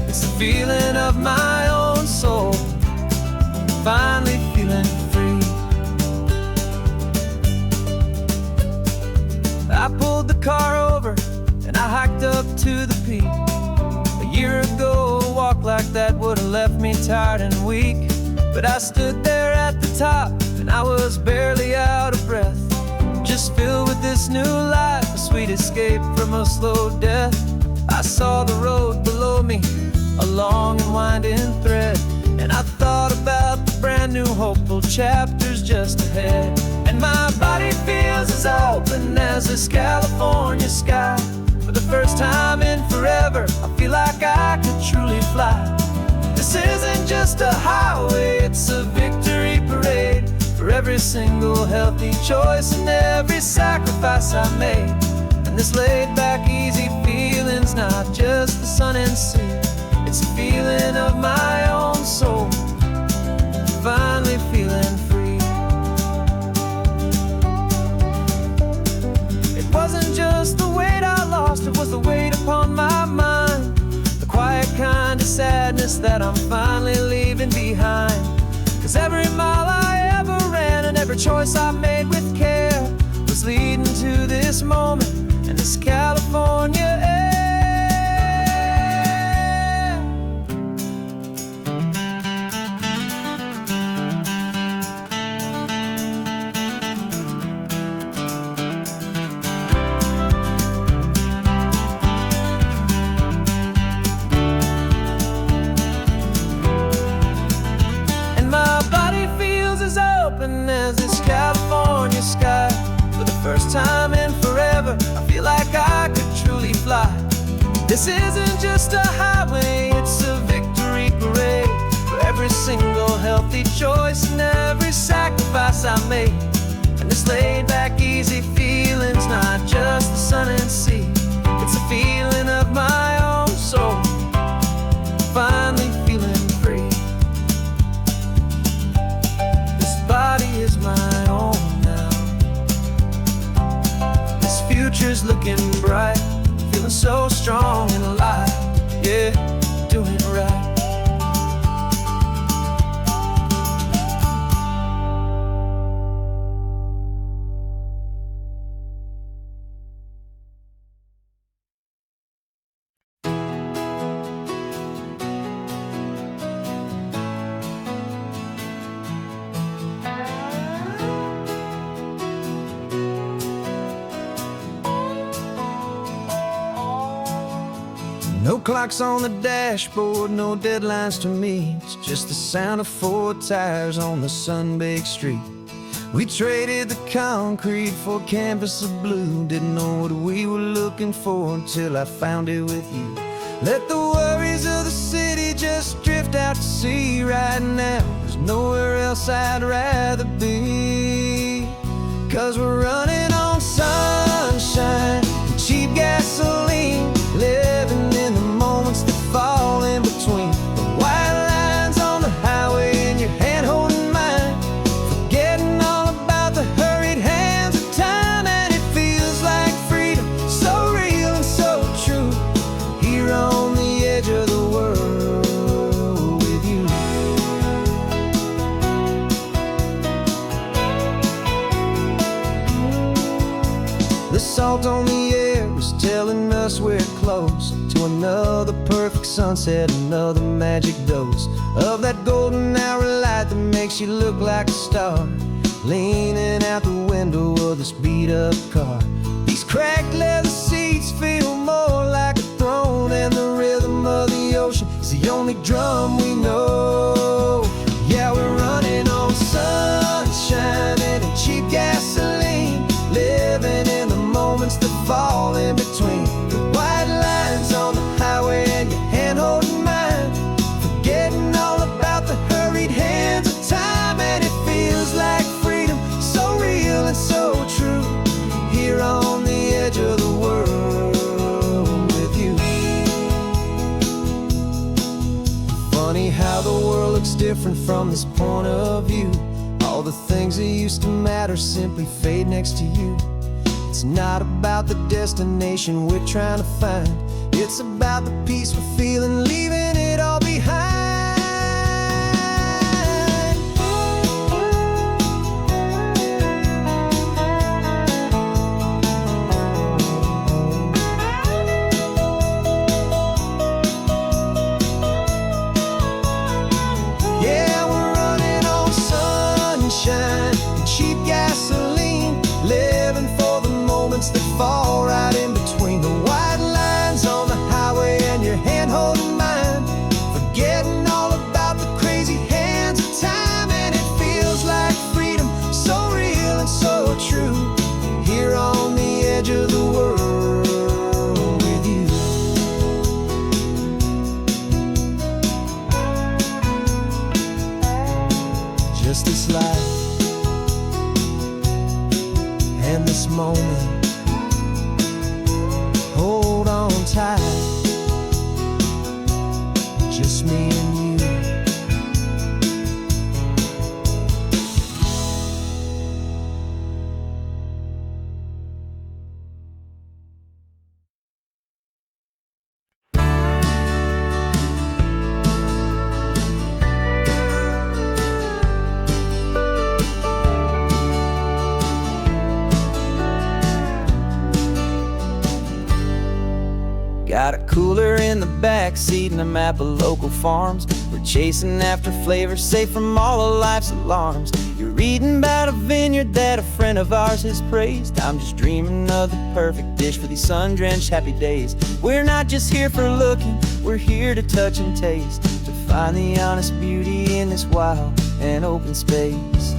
It's the feeling of my own soul, finally feeling free. I pulled the car over and I hiked up to the peak. A year ago, a walk like that would have left me tired and weak. But I stood there at the top and I was barely out of breath, just filled with this new life, a sweet escape from a slow death. I saw the road below me, a long and winding thread, and I thought about the brand new hopeful chapters just ahead. And my body feels as open as this California sky. For the first time in forever, I feel like I could truly fly. This isn't just a highway, it's a victory parade. For every single healthy choice and every sacrifice I made. And this laid back, easy feeling's not just the sun and sea. It's a feeling of my own soul, finally feeling free. It wasn't just the weight I lost, it was the weight upon my mind. The quiet kind of sadness that I'm finally leaving behind. 'Cause every mile I ever ran and every choice I made with care was leading to this moment and this California air. As this California sky. For the first time in forever, I feel like I could truly fly. This isn't just a highway, it's a victory parade. For every single healthy choice and every sacrifice I made. And this laid back, easy feeling's not just the sun and sea. It's a feeling of my own soul, finally feeling free. Body is my own now. This future's looking bright, feeling so strong and alive. Yeah, doing right. No clocks on the dashboard, no deadlines to meet. It's just the sound of 4 tires on the sun-baked street. We traded the concrete for a canvas of blue. Didn't know what we were looking for until I found it with you. Let the worries of the city just drift out to sea right now. There's nowhere else I'd rather be. 'Cause we're running on sunshine and cheap gasoline, living in the moments that fall in between the white lines on the highway and your hand holding mine, forgetting all about the hurried hands of time. And it feels like freedom, so real and so true, here on the edge of the world with you. The salt on the air is telling us we're close to another perfect sunset, another magic dose of that golden hour light that makes you look like a star, leaning out the window of this beat-up car. These cracked leather seats feel more like a throne, and the rhythm of the ocean is the only drum we know. Yeah, we're running on sunshine and a cheap gasoline, living in the moments that fall in between the white lines on the highway and your hand holding mine, forgetting all about the hurried hands of time. And it feels like freedom, so real and so true, here on the edge of the world with you. Funny how the world looks different from this point of view. All the things that used to matter simply fade next to you. It's not about the destination we're trying to find, it's about the peace we're feeling, leaving it all behind. Yeah, we're running on sunshine and cheap gasoline, living for the moments that fall right in between the white lines on the highway and your hand holding mine, forgetting all about the crazy hands of time. And it feels like freedom, so real and so true, here on the edge of the world with you. Just this life and this moment, hold on tight, just me and you. Got a cooler in the back seat and a map of local farms. We're chasing after flavors safe from all of life's alarms. You're reading about a vineyard that a friend of ours has praised. I'm just dreaming of the perfect dish for these sun-drenched happy days. We're not just here for looking, we're here to touch and taste, to find the honest beauty in this wild and open space.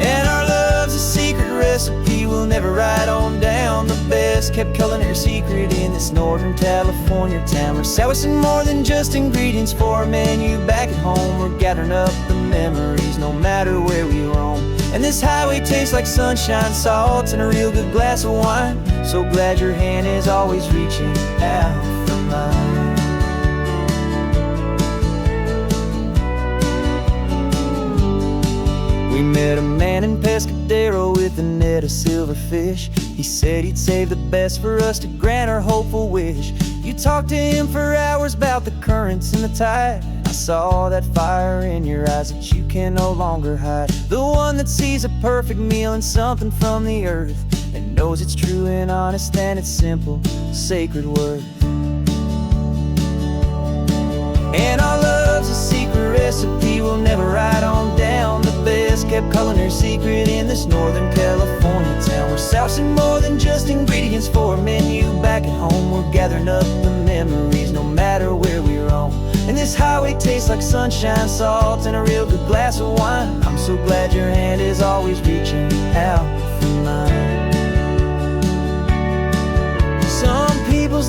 And our love's a secret recipe we'll never write on down. The best kept culinary secret in this Northern California town, where sour's more than just ingredients for a menu. Back at home, we're gathering up the memories no matter where we roam. And this highway tastes like sunshine, salt, and a real good glass of wine. So glad your hand is always reaching out for mine. We met a man in Pescadero with a net of silverfish. He said he'd save the best for us to grant our hopeful wish. You talked to him for hours about the currents and the tide. I saw that fire in your eyes that you can no longer hide. The one that sees a perfect meal in something from the earth, and knows it's true and honest and it's simple, sacred worth. And our love's a secret recipe we'll never write on down. The best kept culinary secret in this Northern California town, where sour's more than just ingredients for a menu. Back at home, we're gathering up the memories no matter where we roam. And this highway tastes like sunshine, salt, and a real good glass of wine. I'm so glad your hand is always reaching out for mine. Some people's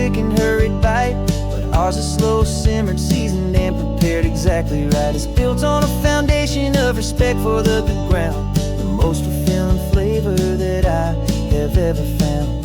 quick and hurried bite, but ours is slow, simmered, seasoned, and prepared exactly right. It's built on a foundation of respect for the good ground, the most fulfilling flavor that I have ever found.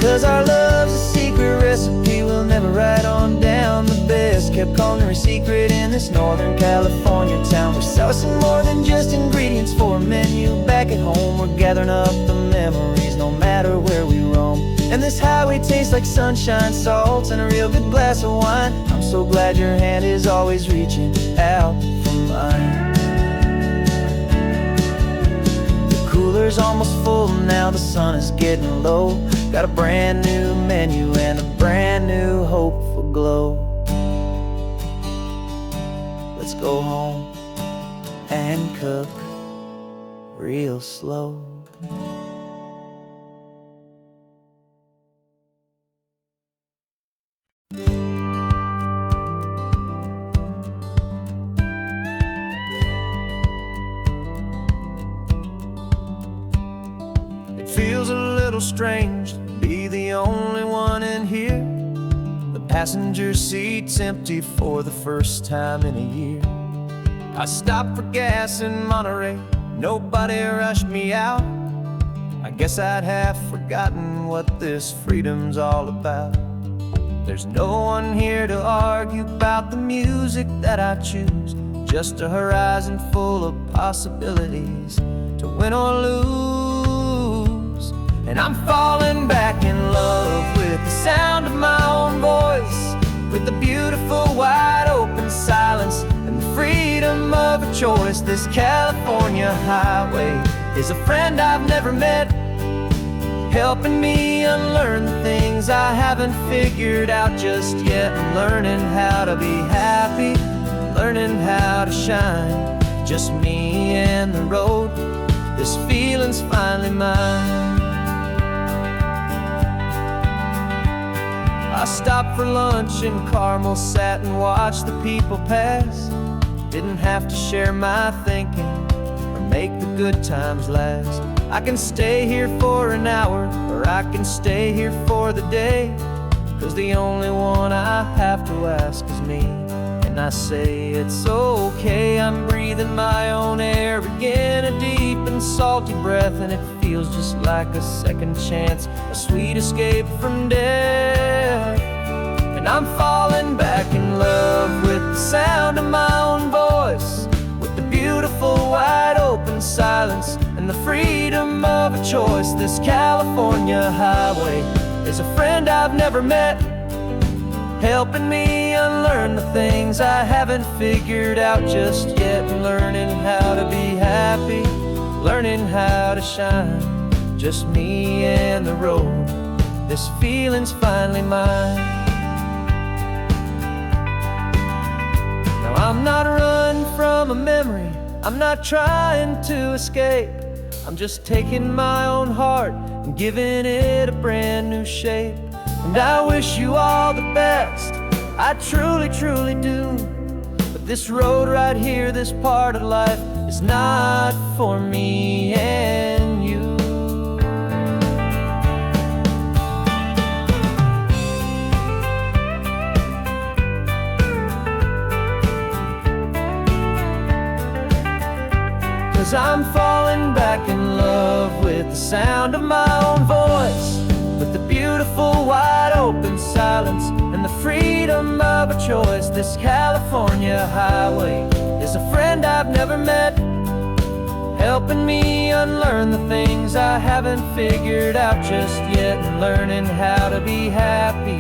Cause our love's a secret recipe we'll never write on down. The best kept culinary secret in this Northern California town. We're sourcing more than just ingredients for a menu. Back at home we're gathering up the memories no matter where we roam. And this highway tastes like sunshine, salt, and a real good glass of wine. I'm so glad your hand is always reaching out for mine. The cooler's almost full now, the sun is getting low. Got a brand new menu and a brand new hopeful glow. Let's go home and cook real slow. It feels a little strange to be the only one in here. The passenger seat's empty for the first time in a year. I stopped for gas in Monterey, nobody rushed me out. I guess I'd have forgotten what this freedom's all about. There's no one here to argue about the music that I choose, just a horizon full of possibilities to win or lose. And I'm falling back in love with the sound of my own voice, with the beautiful wide open silence and the freedom of a choice. This California highway is a friend I've never met, helping me unlearn the things I haven't figured out just yet. I'm learning how to be happy, learning how to shine, just me and the road. This feeling's finally mine. I stopped for lunch in Carmel, sat and watched the people pass. Didn't have to share my thinking or make the good times last. I can stay here for an hour, or I can stay here for the day, cause the only one I have to ask is me. And I say it's okay, I'm breathing my own air again, a deep and salty breath, and it feels just like a second chance, a sweet escape from death. And I'm falling back in love with the sound of my own voice, with the beautiful wide open silence and the freedom of a choice. This California highway is a friend I've never met, helping me unlearn the things I haven't figured out just yet. Learning how to be happy, learning how to shine, just me and the road. This feeling's finally mine. Now I'm not running from a memory, I'm not trying to escape. I'm just taking my own heart and giving it a brand new shape. And I wish you all the best, I truly, truly do. But this road right here, this part of life, is not for me and you. Cause I'm falling back in love with the sound of my own voice, with the beautiful wide open silence and the freedom of a choice. This California highway is a friend I've never met, helping me unlearn the things I haven't figured out just yet. And learning how to be happy,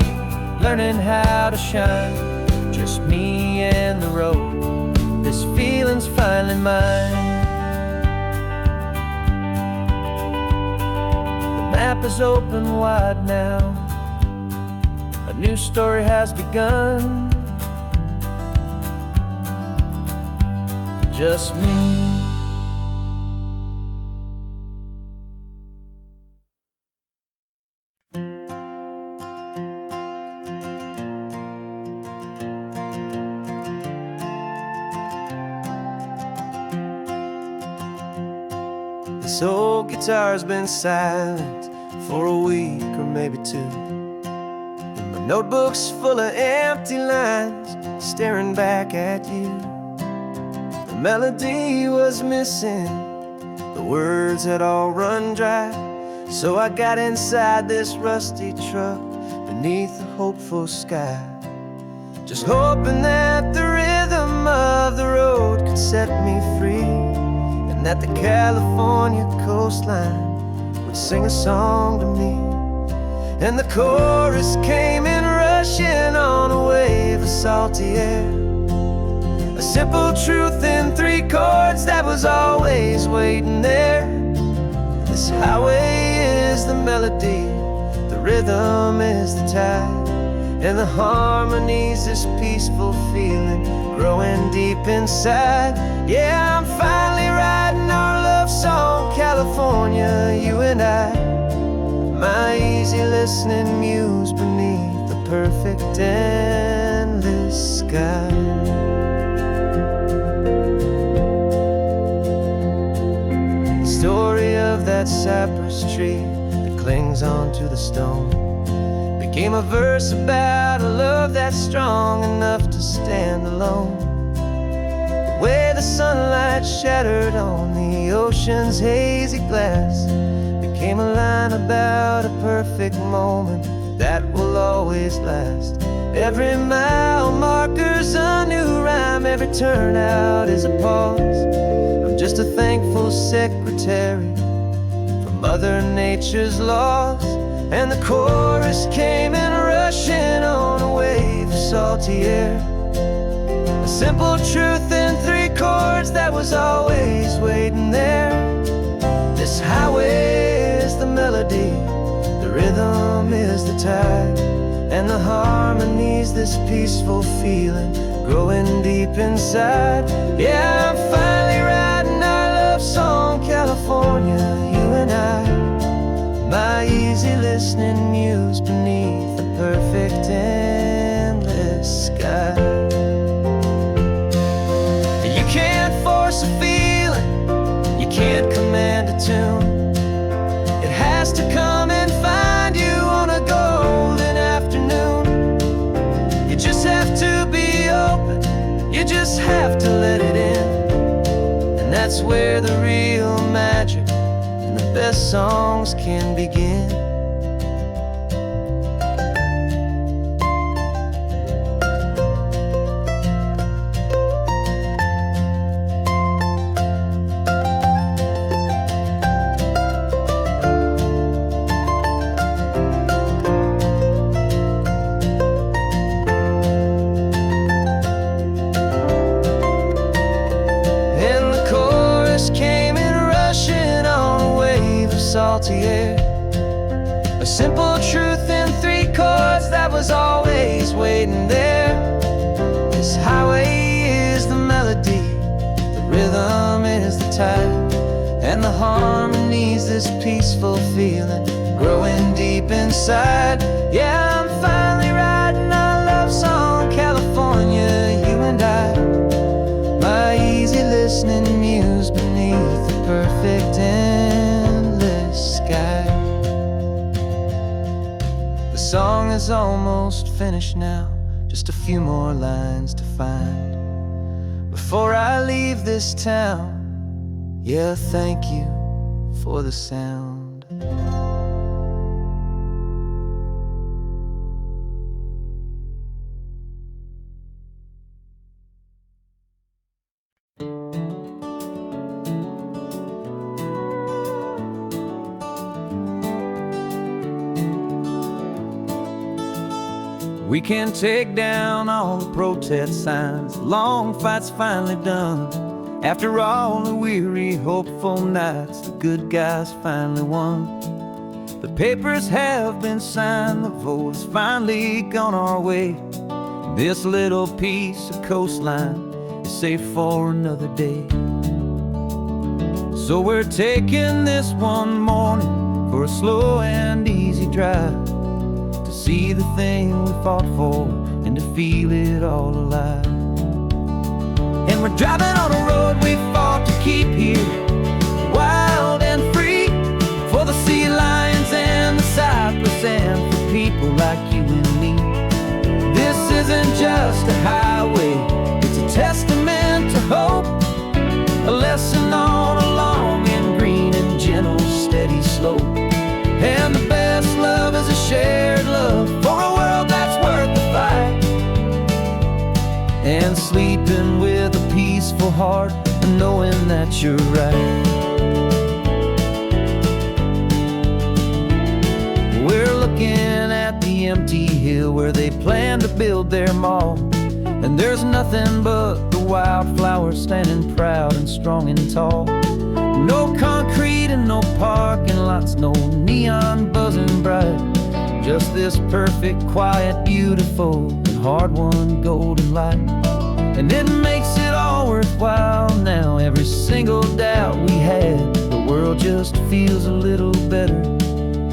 learning how to shine, just me and the road. This feeling's finally mine. The map is open wide now, a new story has begun, just me. This old guitar's been silent for a week or maybe two, and my notebook's full of empty lines staring back at you. The melody was missing, the words had all run dry, so I got inside this rusty truck beneath the hopeful sky, just hoping that the rhythm of the road could set me free, and that the California coastline would sing a song to me. And the chorus came in rushing on a wave of salty air, a simple truth in 3 chords that was always waiting there. This highway is the melody, the rhythm is the tide, and the harmony's this peaceful feeling growing deep inside. Yeah, I'm finally writing our love song, California, you and I, my easy listening muse beneath the perfect endless sky. The story of that cypress tree that clings onto the stone became a verse about a love that's strong enough to stand alone. The way the sunlight shattered on the ocean's hazy glass became a line about a perfect moment that will always last. Every mile marker's a new rhyme, every turnout is a pause. I'm just a thankful secretary for Mother Nature's laws. And the chorus came in rushing on a wave of salty air, a simple truth in 3 chords that was always waiting there. This highway is the melody, the rhythm is the tide, and the harmony's this peaceful feeling growing deep inside. Yeah, I'm finally writing our love song, California, you and I, my easy listening muse beneath the perfect endless sky. You can't force a feeling, you can't command a tune. It has to come and find you on a golden afternoon. You just have to be open, you just have to let it in, and that's where the real magic and the best songs can begin. Salty air, a simple truth in 3 chords that was always waiting there. This highway is the melody, the rhythm is the tide, and the harmony's this peaceful feeling growing deep inside. Yeah, I'm finally writing our love song, California, you and I, my easy listening muse beneath the perfect endless sky. The song is almost finished now, just a few more lines to find before I leave this town. Yeah, thank you for the sound. We can take down all the protest signs, the long fight's finally done. After all the weary, hopeful nights, the good guys finally won. The papers have been signed, the vote has finally gone our way. This little piece of coastline is safe for another day. So we're taking this one morning for a slow and easy drive, to see the thing we fought for and to feel it all alive. And we're driving on a road we fought to keep here, wild and just a highway, it's a testament to hope, a lesson on a long and green and gentle steady slope. And the best love is a shared love for a world that's worth the fight. And sleeping with a peaceful heart and knowing that you're right. We're looking at the empty hill where they plan to build their mall, and there's nothing but the wildflowers standing proud and strong and tall. No concrete and no parking lots, no neon buzzing bright, just this perfect, quiet, beautiful, and hard-won golden light. And it makes it all worthwhile now. Every single doubt we had, the world just feels a little better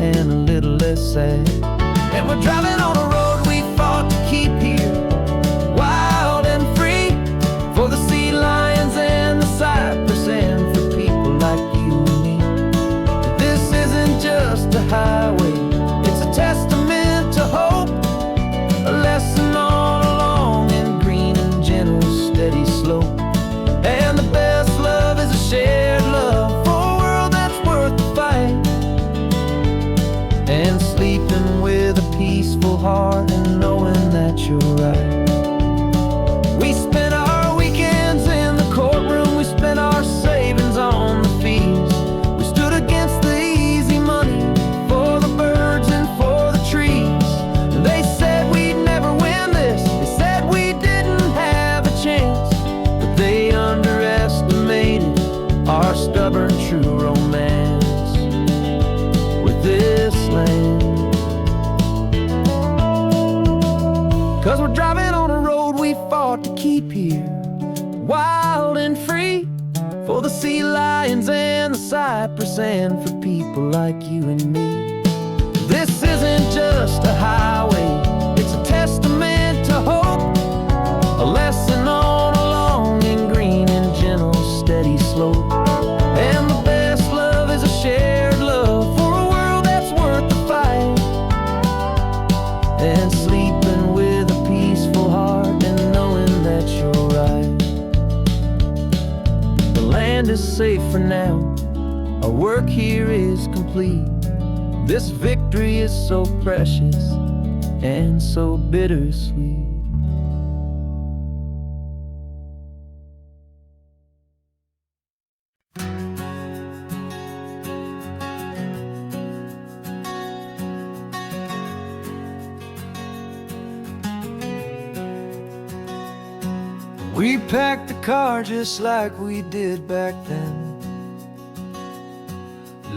and a little less sad. And we're driving on a road we fought to keep here, wild and free, for the sea lions and the cypress and for people like you and me. This isn't just a highway, it's a testament to hope, a lesson on a long and green and gentle steady slope. And the best love is a shared love for a world that's worth the fight. And sleeping with a peaceful heart and knowing that you're right. We spent our weekends in the courtroom, we spent our savings on the fees. We stood against the easy money for the birds and for the trees. And they said we'd never win this, they said we didn't have a chance, but they underestimated our stubborn true romance with this land. 'Cause we're driving on a road we fought to keep here, wild and free, for the sea lions and the cypress and for people like you and me. This isn't just a highway, it's a testament to hope, a lesson on a long and green and gentle steady slope. And the best love is a shared love for a world that's worth the fight. And sleeping with a peaceful heart and knowing that you're right. The land is safe for now, our work here is complete. This victory is so precious and so bittersweet. We packed the car just like we did back then,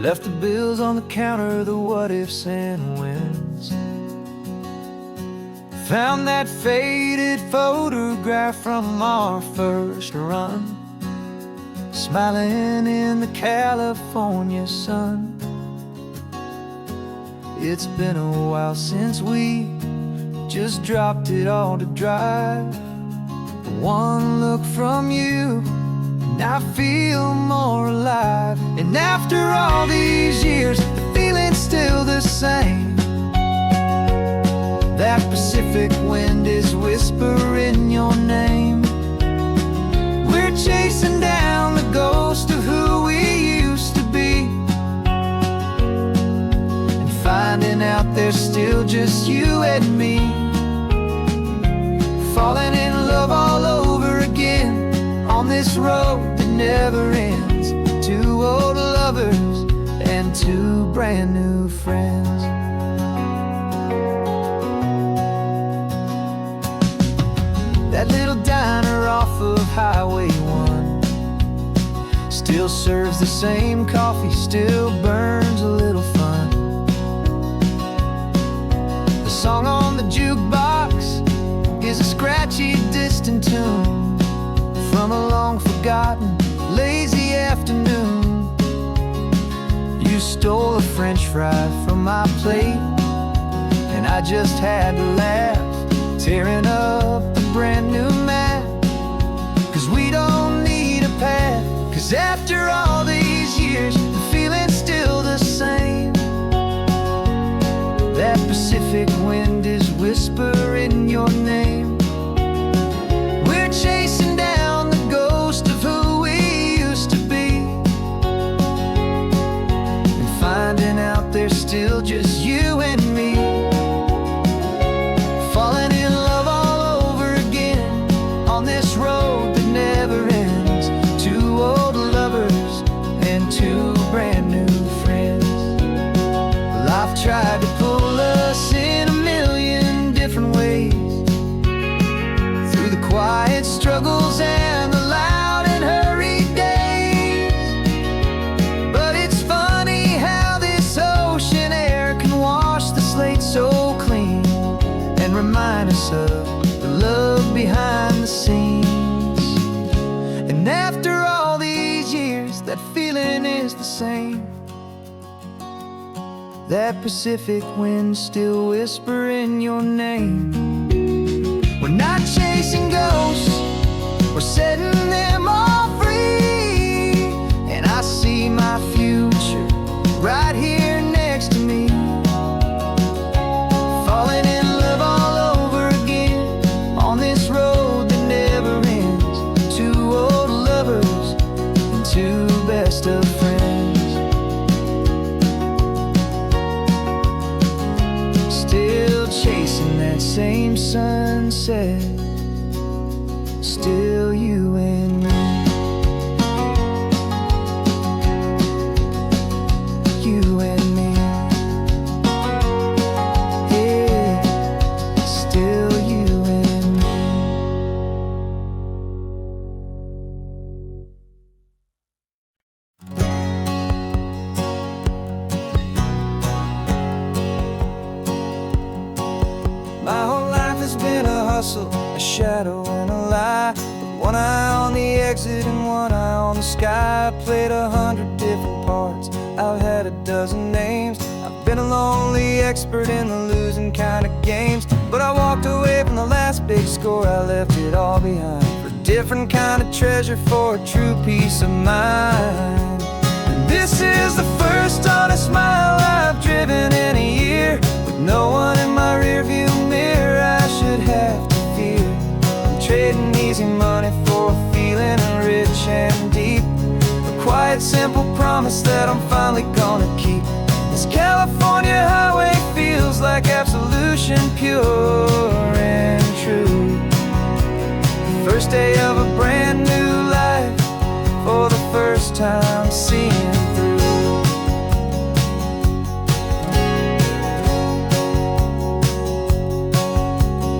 left the bills on the counter, the what ifs and whens. Found that faded photograph from our first run, smiling in the California sun. It's been a while since we just dropped it all to drive. One look from you and I feel more alive. And after all these years, the feeling's still the same. That Pacific wind is whispering your name. We're chasing down the ghost of who we used to be, and finding out there's still just you and me. Falling in love all over again on this road that never ends. Two old lovers and two brand new friends. That little diner off of Highway 1 still serves the same coffee, still burns a little fun. The song on the jukebox is a scratchy, distant tune from a long-forgotten, lazy afternoon. You stole a French fry from my plate, and I just had to laugh, tearing up a brand new map. 'Cause we don't need a path, 'cause after all these years, the feeling's still the same. That Pacific wind is whispering your name. struggles and the loud and hurried days. But it's funny how this ocean air can wash the slate so clean and remind us of the love behind the scenes. And after all these years, that feeling is the same. That Pacific wind still whispering your name. We're not chasing ghosts, we're setting them all free. And I see my future right here next to me, falling in love all over again on this road that never ends. Two old lovers and two best of friends, still chasing that same sunset. Still you and me. You and me. Yeah, still you and me. My whole life has been a hustle, a shadow and a lie, with one eye on the exit and one eye on the sky. I played 100 different parts, I've had a dozen names. I've been a lonely expert in the losing kind of games. But I walked away from the last big score, I left it all behind for a different kind of treasure, for a true peace of mind. And this is the first honest mile I've driven in a year, with no one in my rearview mirror I should have to fear. I'm trading easy money for a feeling rich and deep, a quiet, simple promise that I'm finally gonna keep. This California highway feels like absolution, pure and true. The first day of a brand new life, for the first time seeing through.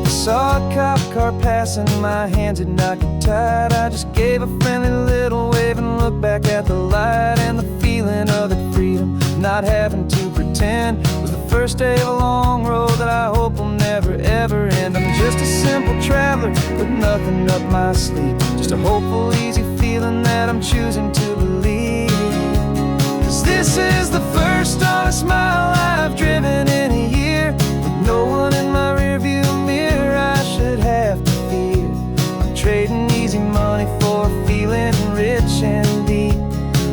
Saw a cop car passing, my hands had not get tied. I just gave a friendly little wave and looked back at the light. And the feeling of the freedom, not having to pretend, was the first day of a long road that I hope will never ever end. I'm just a simple traveler with nothing up my sleeve, just a hopeful, easy feeling that I'm choosing to believe. 'Cause this is the first honest mile I've driven in a year, with no one in my rearview mirror I should have to fear. I'm trading easy money for a feeling rich and deep,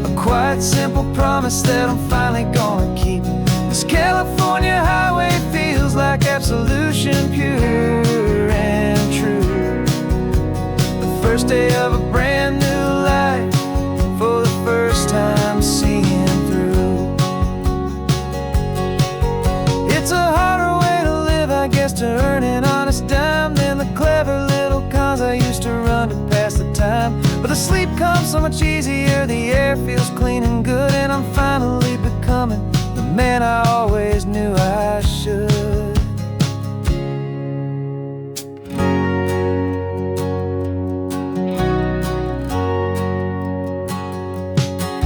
a quiet, simple promise that I'm finally gonna keep. This California highway feels like absolution, pure and true. The first day of a brand new life, for the first time seeing through. It's a harder way to live, I guess, to earn an honest dime than the clever little cons I used to run to pass the time. But the sleep comes so much easier, the air feels clean and good, and I'm finally becoming the man I always knew I should.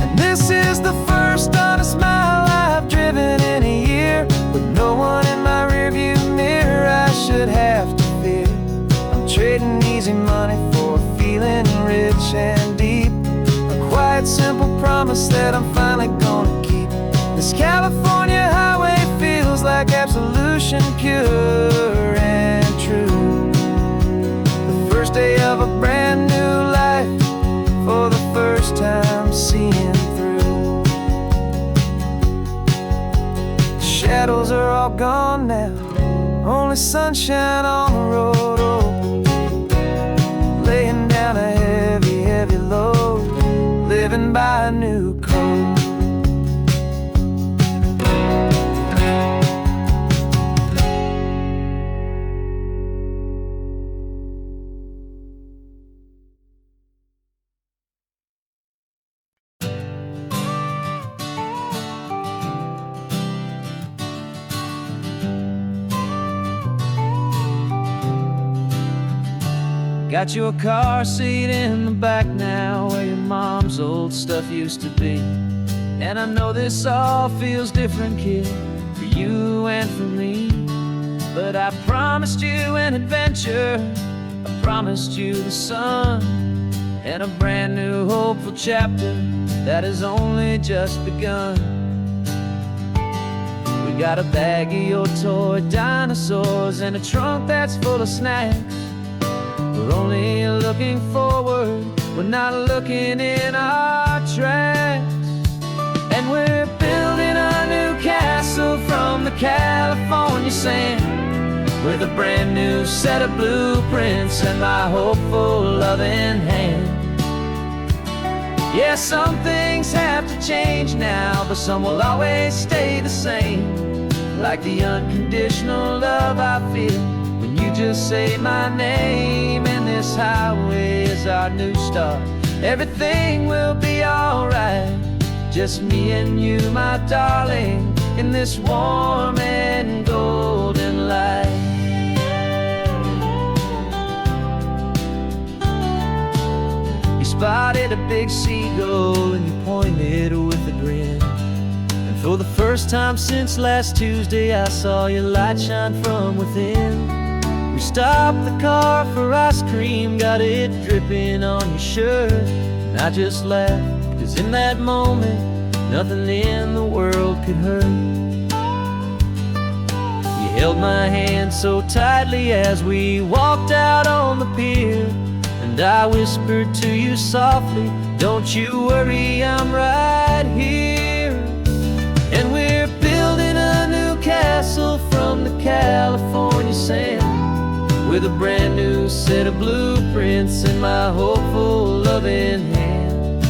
And this is the first honest mile I've driven in a year, with no one in my rearview mirror I should have to fear. I'm trading easy money for a feeling rich and deep, a quiet, simple promise that I'm finally gonna keep. This California highway feels like absolution, pure and true. The first day of a brand new life, for the first time seeing through. Shadows are all gone now, only sunshine on the road. Oh, laying down a heavy, heavy load, living by a new code. Got your car seat in the back now, where your mom's old stuff used to be. And I know this all feels different, kid, for you and for me. But I promised you an adventure, I promised you the sun, and a brand new hopeful chapter that has only just begun. We got a bag of your toy dinosaurs and a trunk that's full of snacks. We're only looking forward, we're not looking in our tracks. And we're building a new castle from the California sand, with a brand new set of blueprints and my hopeful loving hand. Yeah, some things have to change now, but some will always stay the same. Like the unconditional love I feel when you just say my name. And this highway is our new start. Everything will be alright, just me and you, my darling, in this warm and golden light. You spotted a big seagull and you pointed with a grin. And for the first time since last Tuesday, I saw your light shine from within. We stopped the car for ice cream, got it dripping on your shirt. And I just laughed, 'cause in that moment, nothing in the world could hurt. You held my hand so tightly as we walked out on the pier, and I whispered to you softly, don't you worry, I'm right here. And we're building a new castle from the California sand, with a brand new set of blueprints in my hopeful loving hand.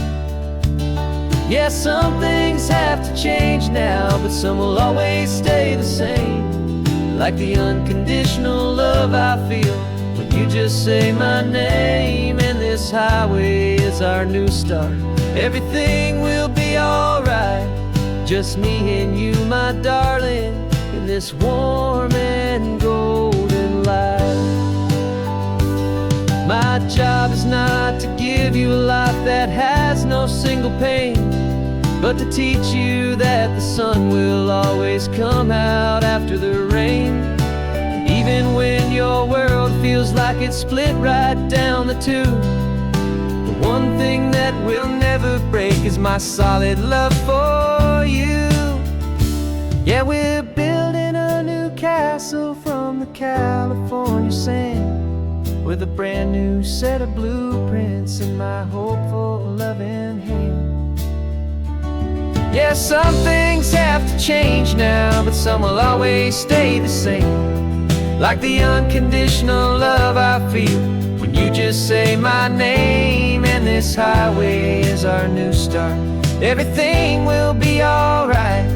Yeah, some things have to change now, but some will always stay the same. Like the unconditional love I feel when you just say my name. And this highway is our new start. Everything will be alright, just me and you, my darling, in this warm and golden light. My job is not to give you a life that has no single pain, but to teach you that the sun will always come out after the rain. Even when your world feels like it's split right down the two, the one thing that will never break is my solid love for you. Yeah, we're building a new castle from the California sand, with a brand new set of blueprints in my hopeful loving hand. Yeah, some things have to change now, but some will always stay the same. Like the unconditional love I feel when you just say my name. And this highway is our new start. Everything will be alright,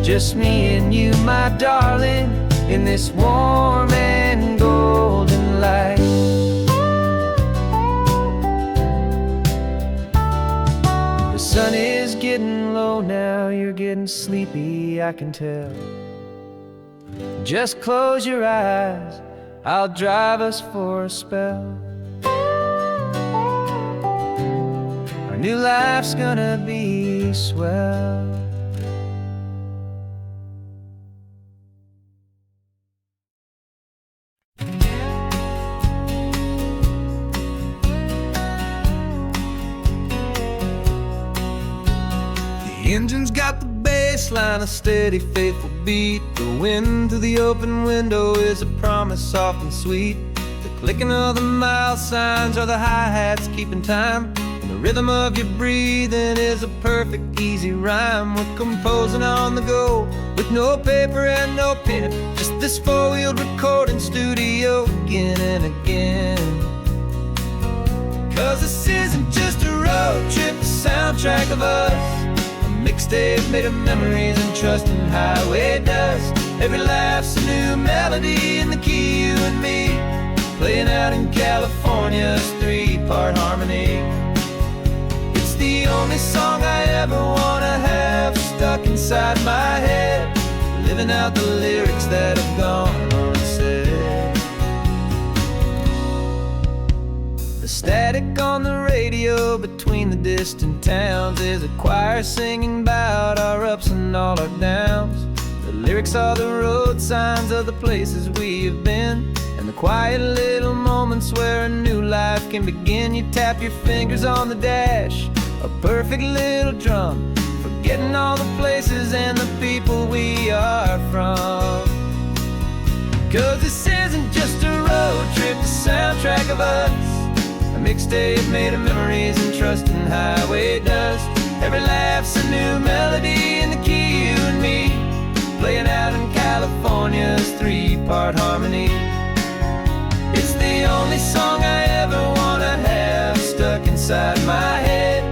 just me and you, my darling, in this warm and golden light. The sun is getting low now, you're getting sleepy, I can tell. Just close your eyes, I'll drive us for a spell. Our new life's gonna be swell. The engine's got the bass line, a steady, faithful beat. The wind through the open window is a promise, soft and sweet. The clicking of the mile signs are the hi-hats keeping time, and the rhythm of your breathing is a perfect, easy rhyme. We're composing on the go, with no paper and no pen, just this four-wheeled recording studio again and again. 'Cause this isn't just a road trip, the soundtrack of us, mixtape made of memories and trust in highway dust. Every laugh's a new melody in the key, you and me, playing out in California's three-part harmony. It's the only song I ever wanna have stuck inside my head, living out the lyrics that have gone unsaid. The static on the radio between the distant towns is a choir singing about our ups and all our downs. The lyrics are the road signs of the places we have been, and the quiet little moments where a new life can begin. You tap your fingers on the dash, a perfect little drum, forgetting all the places and the people we are from. 'Cause this isn't just a road trip, the soundtrack of us, a mixtape made of memories and trust in highway dust. Every laugh's a new melody in the key, you and me, playing out in California's three-part harmony. It's the only song I ever wanna have stuck inside my head,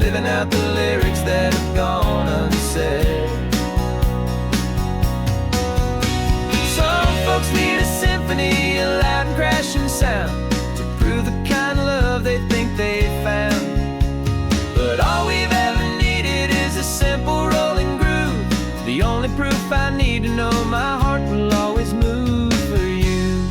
living out the lyrics that have gone unsaid. Some folks need a symphony, a loud and crashing sound, to prove the kind of love they think they found. But all we've ever needed is a simple rolling groove, the only proof I need to know my heart will always move for you.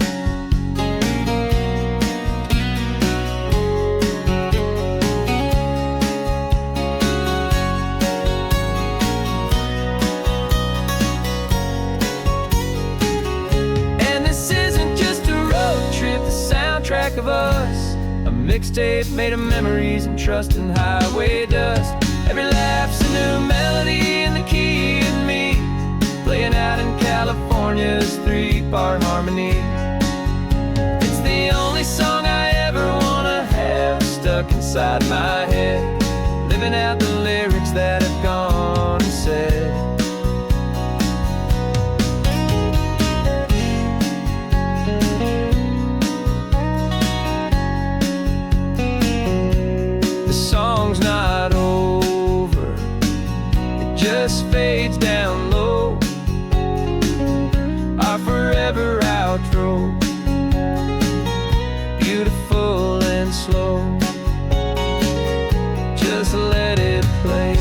And this isn't just a road trip, the soundtrack of us, a mixtape made of memories and trust in highway dust. Every laugh's a new melody in the key and me, playing out in California's three-part harmony. It's the only song I ever wanna have stuck inside my head, living out the lyrics that have gone unsaid. The song's not over, it just fades down low, our forever outro, beautiful and slow. Just let it play.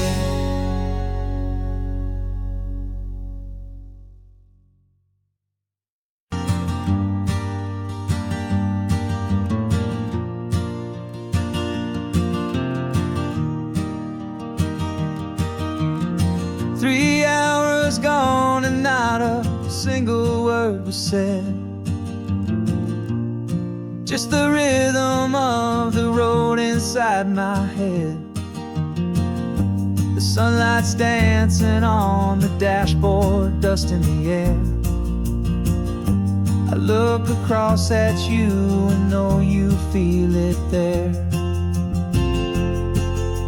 Three hours gone and not a single word was said, just the rhythm of the road inside my head. The sunlight's dancing on the dashboard, dust in the air. I look across at you and know you feel it there.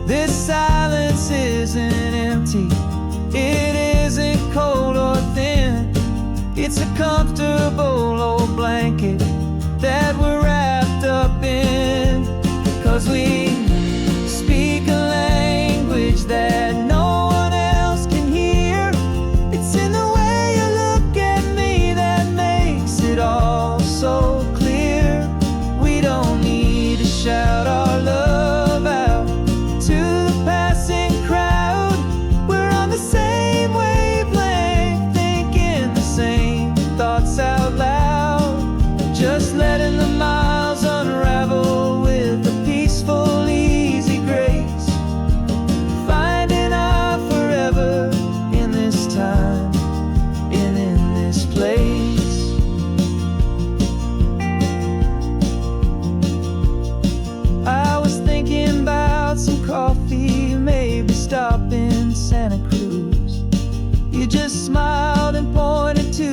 This silence isn't empty, it isn't cold or thin. It's a comfortable old blanket that we're wrapped up in. 'Cause we speak a language that no one else can hear. It's in the way you look at me that makes it all so clear. We don't need to shout our love out to the passing crowd. We're on the same wavelength, thinking the same thoughts out loud, just letting the miles unravel with a peaceful, easy grace, finding our forever in this time and in this place. I was thinking about some coffee, maybe stop in Santa Cruz. You just smiled and pointed to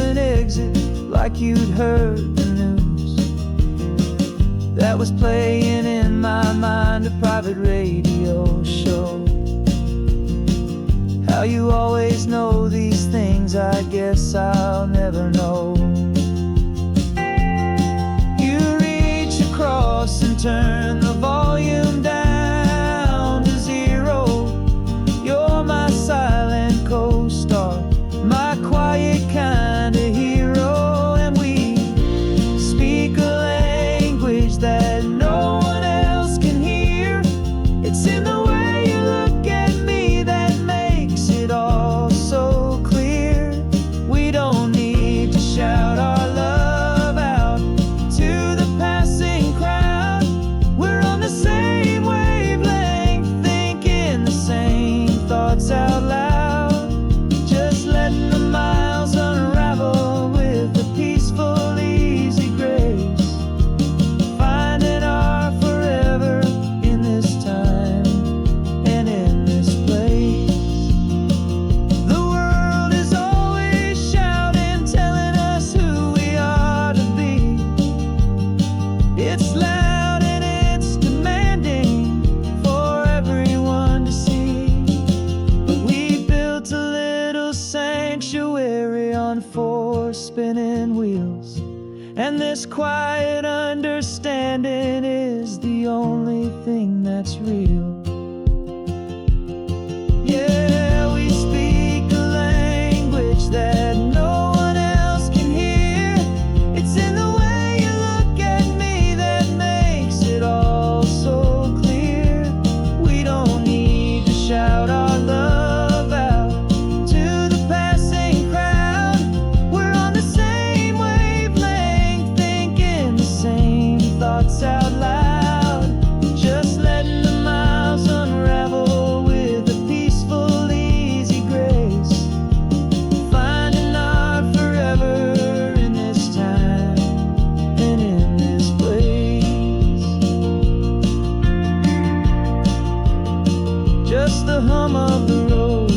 an exit like you'd heard the news. That was playing in my mind, a private radio show. How you always know these things, I guess I'll never know. You reach across and turn the volume down to zero. You're my silent co-star, my quiet kind of hero. And we speak a language that no one else can hear. It's in the way you look at me that makes it all so clear. We don't need to shout quiet understanding is the only thing that's real. Yeah, we speak a language that no one else can hear. It's in the way you look at me that makes it all so clear. We don't need to shout our love out to the passing crowd. We're on the same wavelength, thinking the same thoughts out loud. Just letting the miles unravel with a peaceful, easy grace. Finding our forever in this time and in this place. Just the hum of the road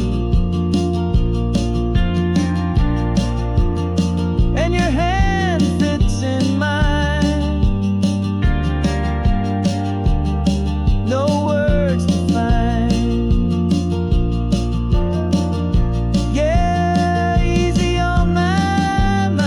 and your hand fits in mine. No words to find. Yeah, easy on my mind.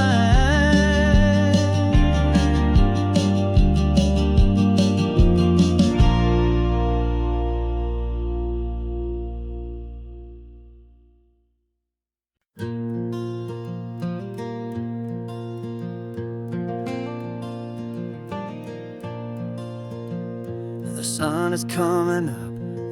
The sun is coming up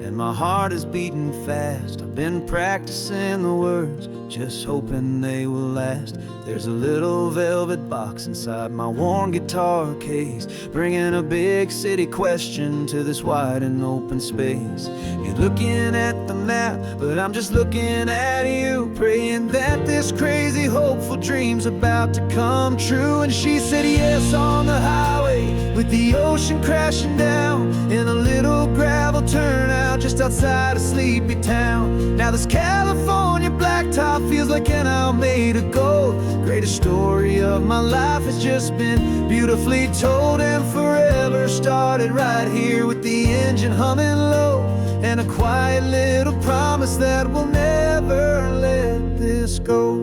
and my heart is beating fast. I've been practicing the words, just hoping they will last. There's a little velvet box inside my worn guitar case, bringing a big city question to this wide and open space. You're looking at the map, but I'm just looking at you, praying that this crazy hopeful dream's about to come true. And she said yes on the highway with the ocean crashing down in a little gravel turnout just outside a sleepy town. Now this California blacktop feels like an hour made of gold. Greatest story of my life has just been beautifully told, and forever started right here with the engine humming low, and a quiet little promise that we'll never let this go.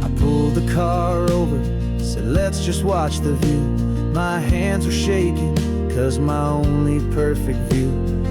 I pulled the car over, said let's just watch the view. My hands were shaking, cause my only perfect view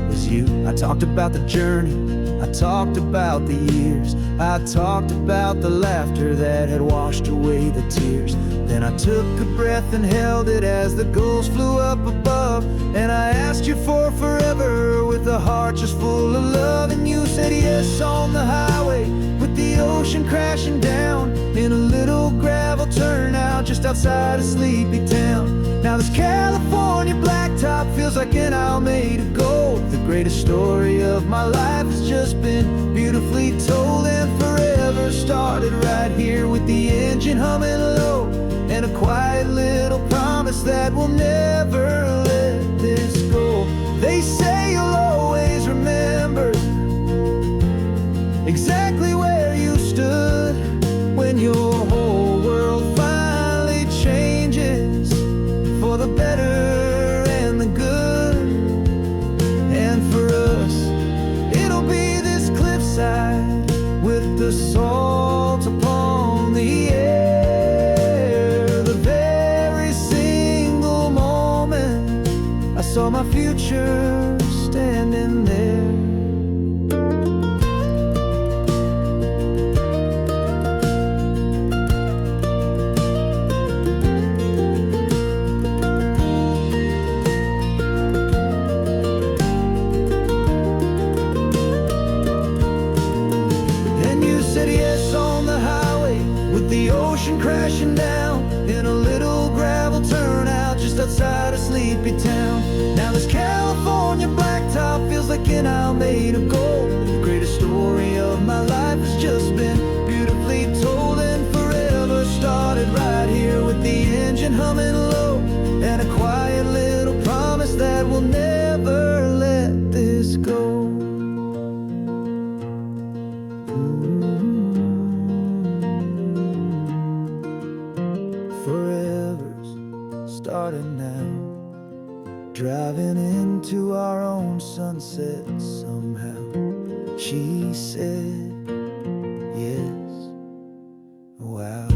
was you. I talked about the journey, I talked about the years, I talked about the laughter that had washed away the tears. Then I took a breath and held it as the gulls flew up above, and I asked you for forever with a heart just full of love. And you said yes on the highway with the ocean crashing down in a little gravel turnout just outside a sleepy town. Now this California blacktop feels like an hour made of gold. The greatest story of my life has just been beautifully told, and forever started right here with the engine humming low, and a quiet little promise that we'll never let this go. They say you'll always remember exactly where you stood when your whole world finally changes for the better and the good. And for us, it'll be this cliffside with the salt upon the air. The very single moment I saw my future standing there. The ocean crashing down in a little gravel turnout just outside a sleepy town. Now this California blacktop feels like an hour made of gold. The greatest story of my life has just been beautifully told, and forever started right here with the engine humming low, and a quiet little promise that we'll never let this go. Forever's starting now, driving into our own sunset somehow. She said yes, wow.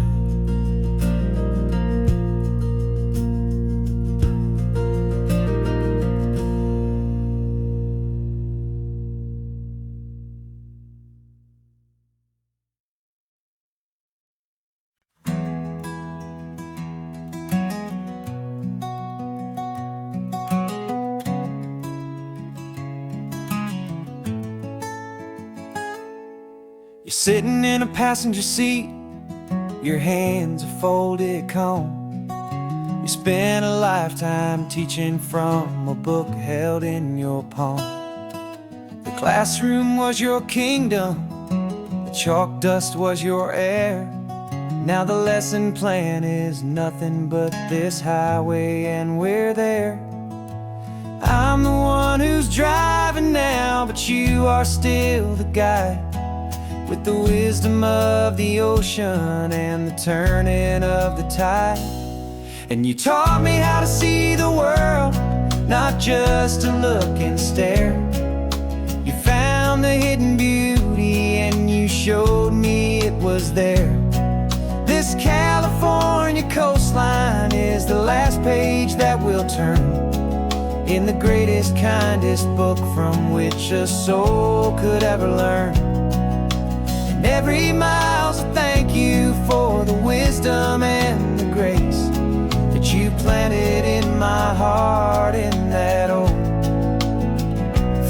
Sitting in a passenger seat, your hands are folded calm. You spent a lifetime teaching from a book held in your palm. The classroom was your kingdom, the chalk dust was your air. Now the lesson plan is nothing but this highway and we're there. I'm the one who's driving now, but you are still the guide, with the wisdom of the ocean and the turning of the tide. And you taught me how to see the world, not just to look and stare. You found the hidden beauty and you showed me it was there. This California coastline is the last page that we'll turn in the greatest, kindest book from which a soul could ever learn. And every mile's a thank you for the wisdom and the grace that you planted in my heart in that old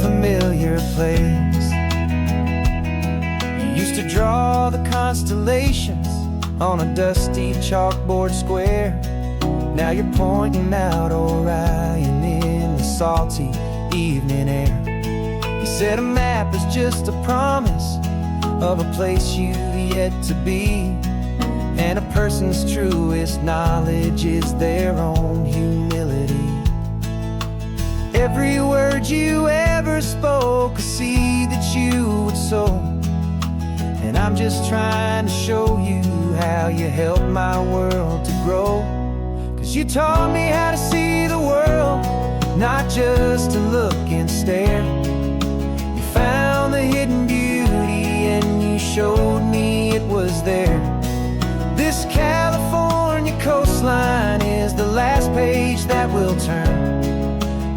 familiar place. You used to draw the constellations on a dusty chalkboard square. Now you're pointing out Orion in the salty evening air. You said a map is just a promise of a place you've yet to be, and a person's truest knowledge is their own humility. Every word you ever spoke, a seed that you would sow, and I'm just trying to show you how you helped my world to grow. 'Cause you taught me how to see the world, not just to look and stare. You found the hidden beauty and you showed me it was there. This California coastline is the last page that we'll turn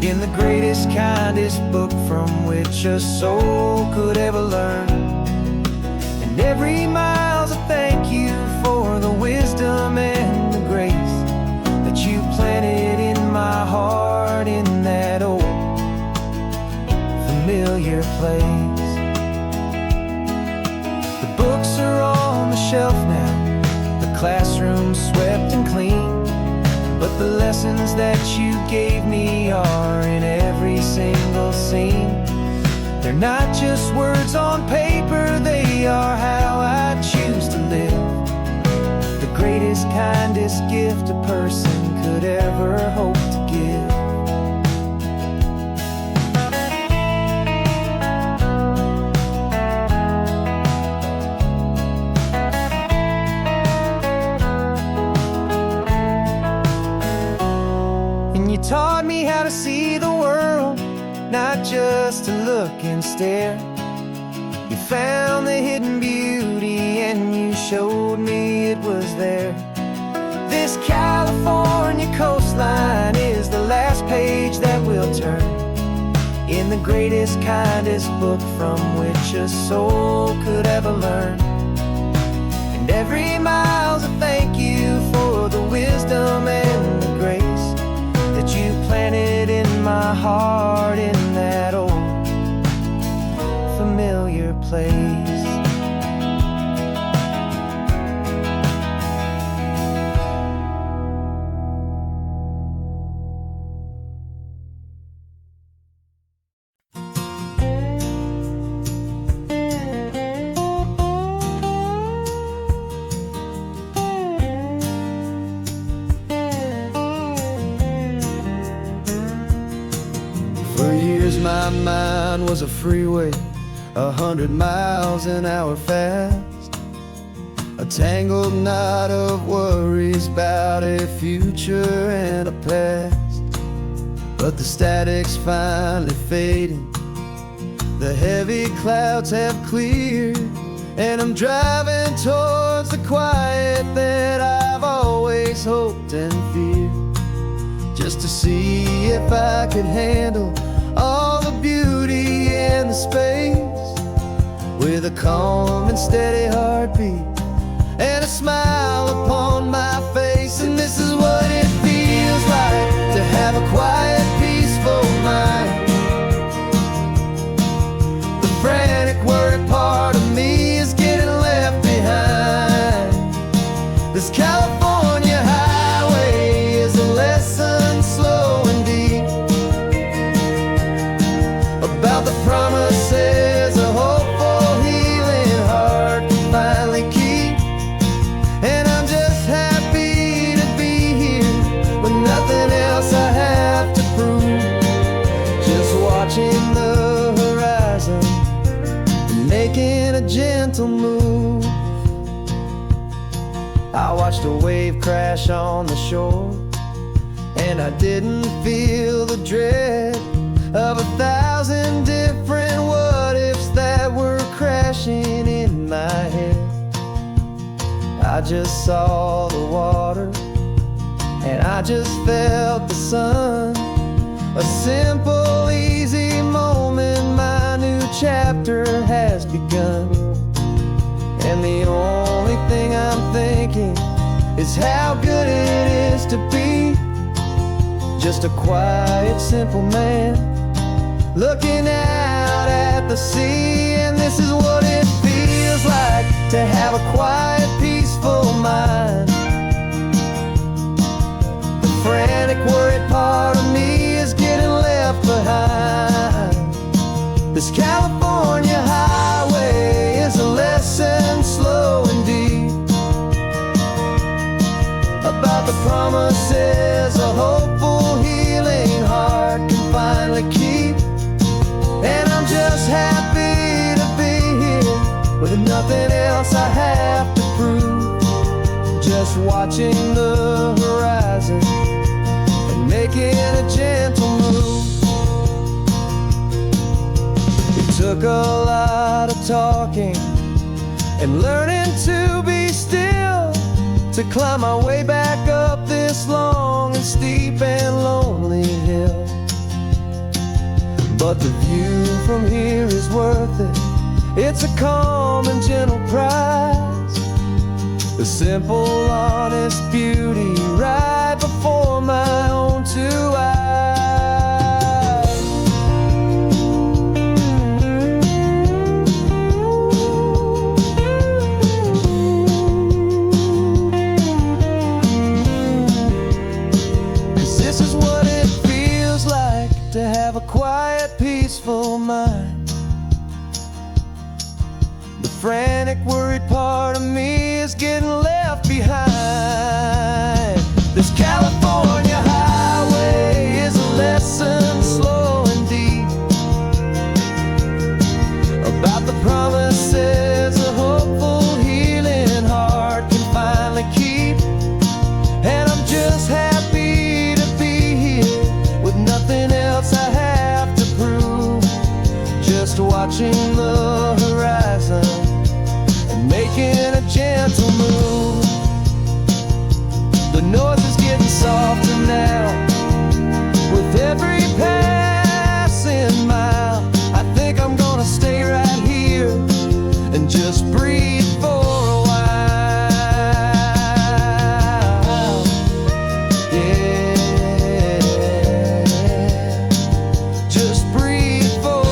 in the greatest, kindest book from which a soul could ever learn. And every mile's a thank you for the wisdom and the grace that you planted in my heart in that old familiar place. The books are on the shelf now, the classroom swept and clean, but the lessons that you gave me are in every single scene. They're not just words on paper, they are how I choose to live. The greatest, kindest gift a person could ever hope to give. And you taught me how to see the world, not just to look and stare. You found the hidden beauty and you showed me it was there. This California coastline is the last page that we'll turn in the greatest, kindest book from which a soul could ever learn. And every mile's a thank you for the wisdom and the grace that you planted in my heart in that old familiar place. For years my mind was a freeway, 100 miles an hour fast, a tangled knot of worries about a future and a past. But the static's finally fading, the heavy clouds have cleared, and I'm driving towards the quiet that I've always hoped and feared, just to see if I could handle all the beauty and the space, with a calm and steady heartbeat and a smile upon my face. And this is what it feels like to have a quiet, peaceful mind. The frantic, worried part of me is getting gentle move. I watched a wave crash on the shore, and I didn't feel the dread of 1,000 different what-ifs that were crashing in my head. I just saw the water, and I just felt the sun. A simple, easy moment, my new chapter has begun. And the only thing I'm thinking is how good it is to be just a quiet, simple man looking out at the sea. And this is what it feels like to have a quiet, peaceful mind. The frantic, worried part of me is getting left behind. This California highway is a lesson, slow and deep, about the promises a hopeful, healing heart can finally keep. And I'm just happy to be here with nothing else I have to prove, just watching the horizon and making a gentle move. It took a lot of talking and learning to be still to climb my way back up this long and steep and lonely hill. But the view from here is worth it. It's a calm and gentle prize, the simple, honest beauty right before my own two eyes. To have a quiet, peaceful mind. The frantic, worried part of me is getting left behind. This California highway is a lesson, slow and deep, about the promises a hopeful, healing heart can finally keep. And I'm just happy to be here with nothing else I have to prove, just watching the horizon and making a gentle move. The noise is getting softer now with every passing mile. I think I'm gonna stay right here and just breathe for a while. Yeah, just breathe for a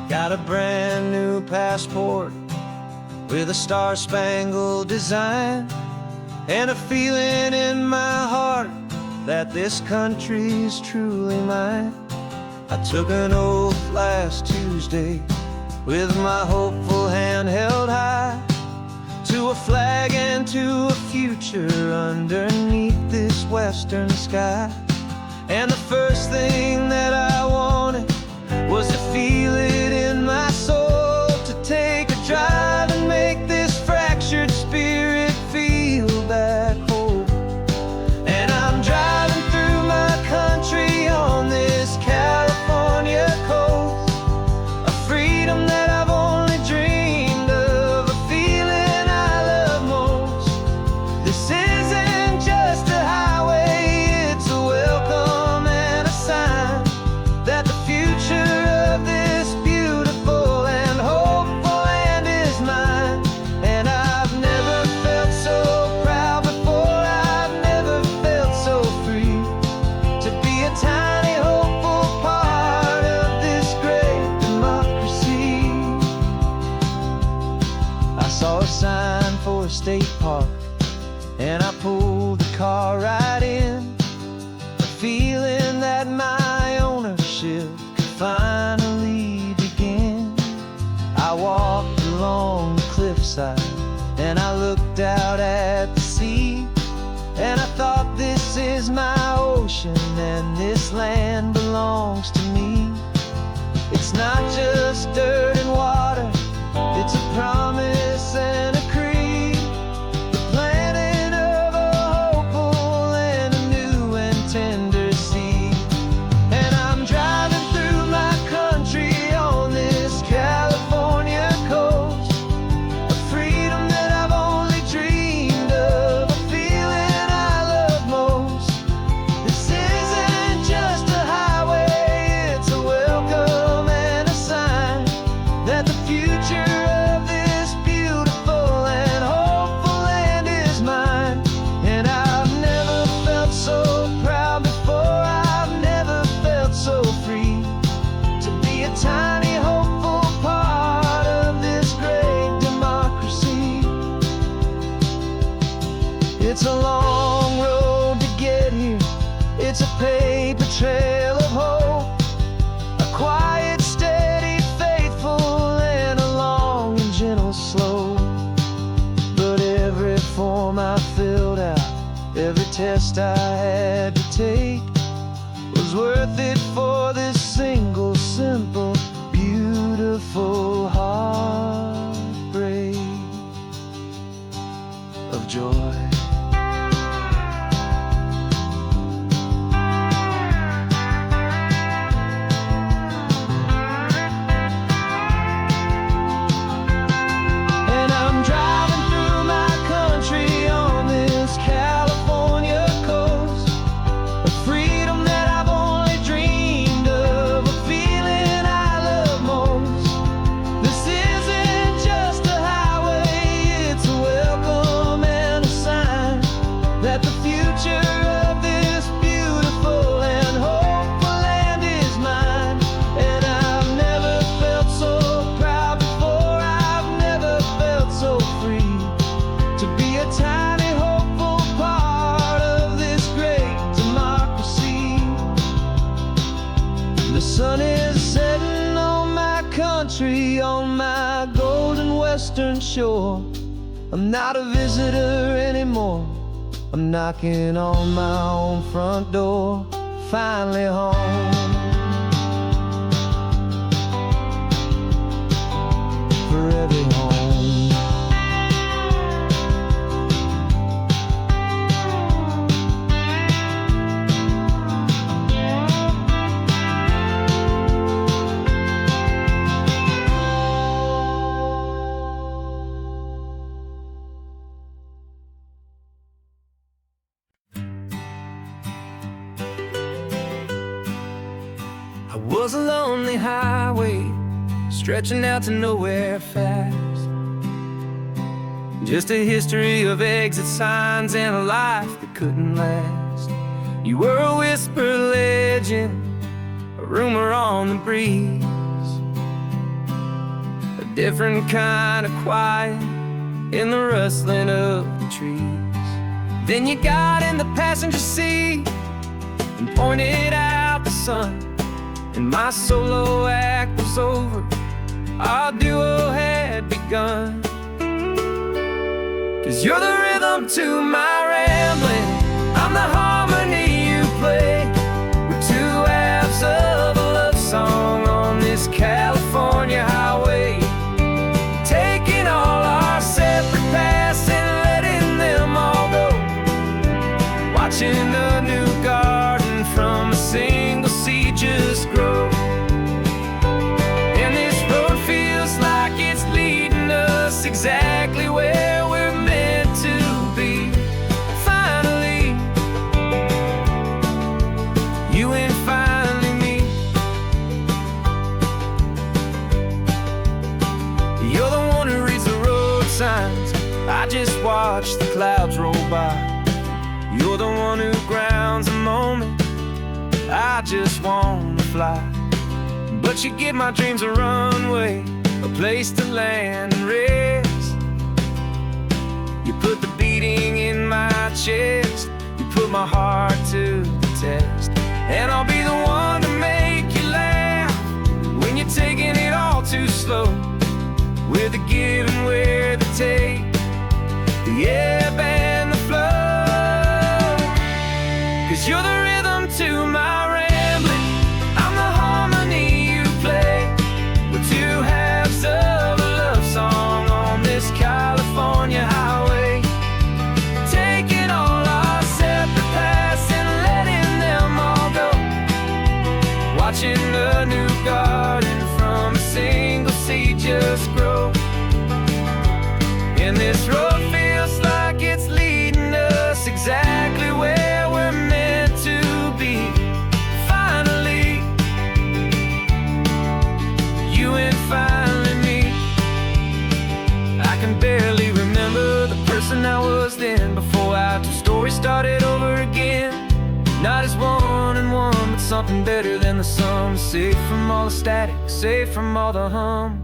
Got a brand new passport with a star-spangled design, and a feeling in my heart that this country's truly mine. I took an oath last Tuesday with my hopeful hand held high, to a flag and to a future underneath this western sky. And the first thing that I wanted was to feel it in my soul, to take a drive and make this fractured spirit feel back home. And I'm driving through my country on this California coast, a freedom that I've only dreamed of, a feeling I love most. This isn't just a highway, it's a welcome and a sign car right in, a feeling that my ownership could finally begin. I walked along the cliffside and I looked out at the sea, and I thought, this is my ocean and this land belongs to me. It's not just dirt and water, it's a promise and a creed, the planting of a hopeful and a new and tender seed. And I'm driving through my country on this California coast, a freedom that I've only dreamed of, a feeling I love most. This isn't just a highway, it's a welcome and a sign that the future of this beautiful and hopeful land is mine. And I've never felt so proud before, I've never felt so free to be a tiny hopeful part of this great democracy. It's a long road to get here, it's a paper trail of hope, a quiet, steady, faithful, and a long and gentle slope. But every form I filled out, every test I had to take, was worth it for this single, simple, beautiful heartbreak of joy. And I'm driving through my country on this California coast, a freedom that I've only dreamed of, a feeling I love most. This isn't just a highway, it's a welcome and a sign that the future of this beautiful and hopeful land is mine. And I've never felt so proud before, I've never felt so free to be a tiny hopeful part of this great democracy. The sun is setting on my country, on my golden western shore. I'm not a visitor anymore, I'm knocking on my own front door, finally home. Forever home. I was a lonely highway, stretching out to nowhere fast. Just a history of exit signs and a life that couldn't last. You were a whisper legend, a rumor on the breeze, a different kind of quiet in the rustling of the trees. Then you got in the passenger seat and pointed out the sun, and my solo act was over, our duo had begun. 'Cause you're the rhythm to my rambling, I'm the harmony you play. We're two halves of a love song on this California highway, taking all our separate paths and letting them all go, watching a new garden from a single seed just grow. And this road feels like it's leading us exactly where we're meant to be. Finally, you and finally me. You're the one who reads the road signs, I just watch the clouds roll by. You're the one who grounds the moment, I just wanna fly. But you give my dreams a runway, a place to land and rest. You put the beating in my chest, my heart to the test. And I'll be the one to make you laugh when you're taking it all too slow, with the give and with the take, the ebb and the flow. 'Cause you're the rhythm to my rambling, I'm the harmony you play. We're two halves of a love song on this California highway, taking all our separate paths and letting them all go, watching a new garden from a single seed just grow. And this road feels like it's leading us exactly where we're meant to be. Finally, you and finally me. I can barely remember the person I was then, before our two stories started over again. Not as one and one, but something better than the sum. Safe from all the static, safe from all the hum.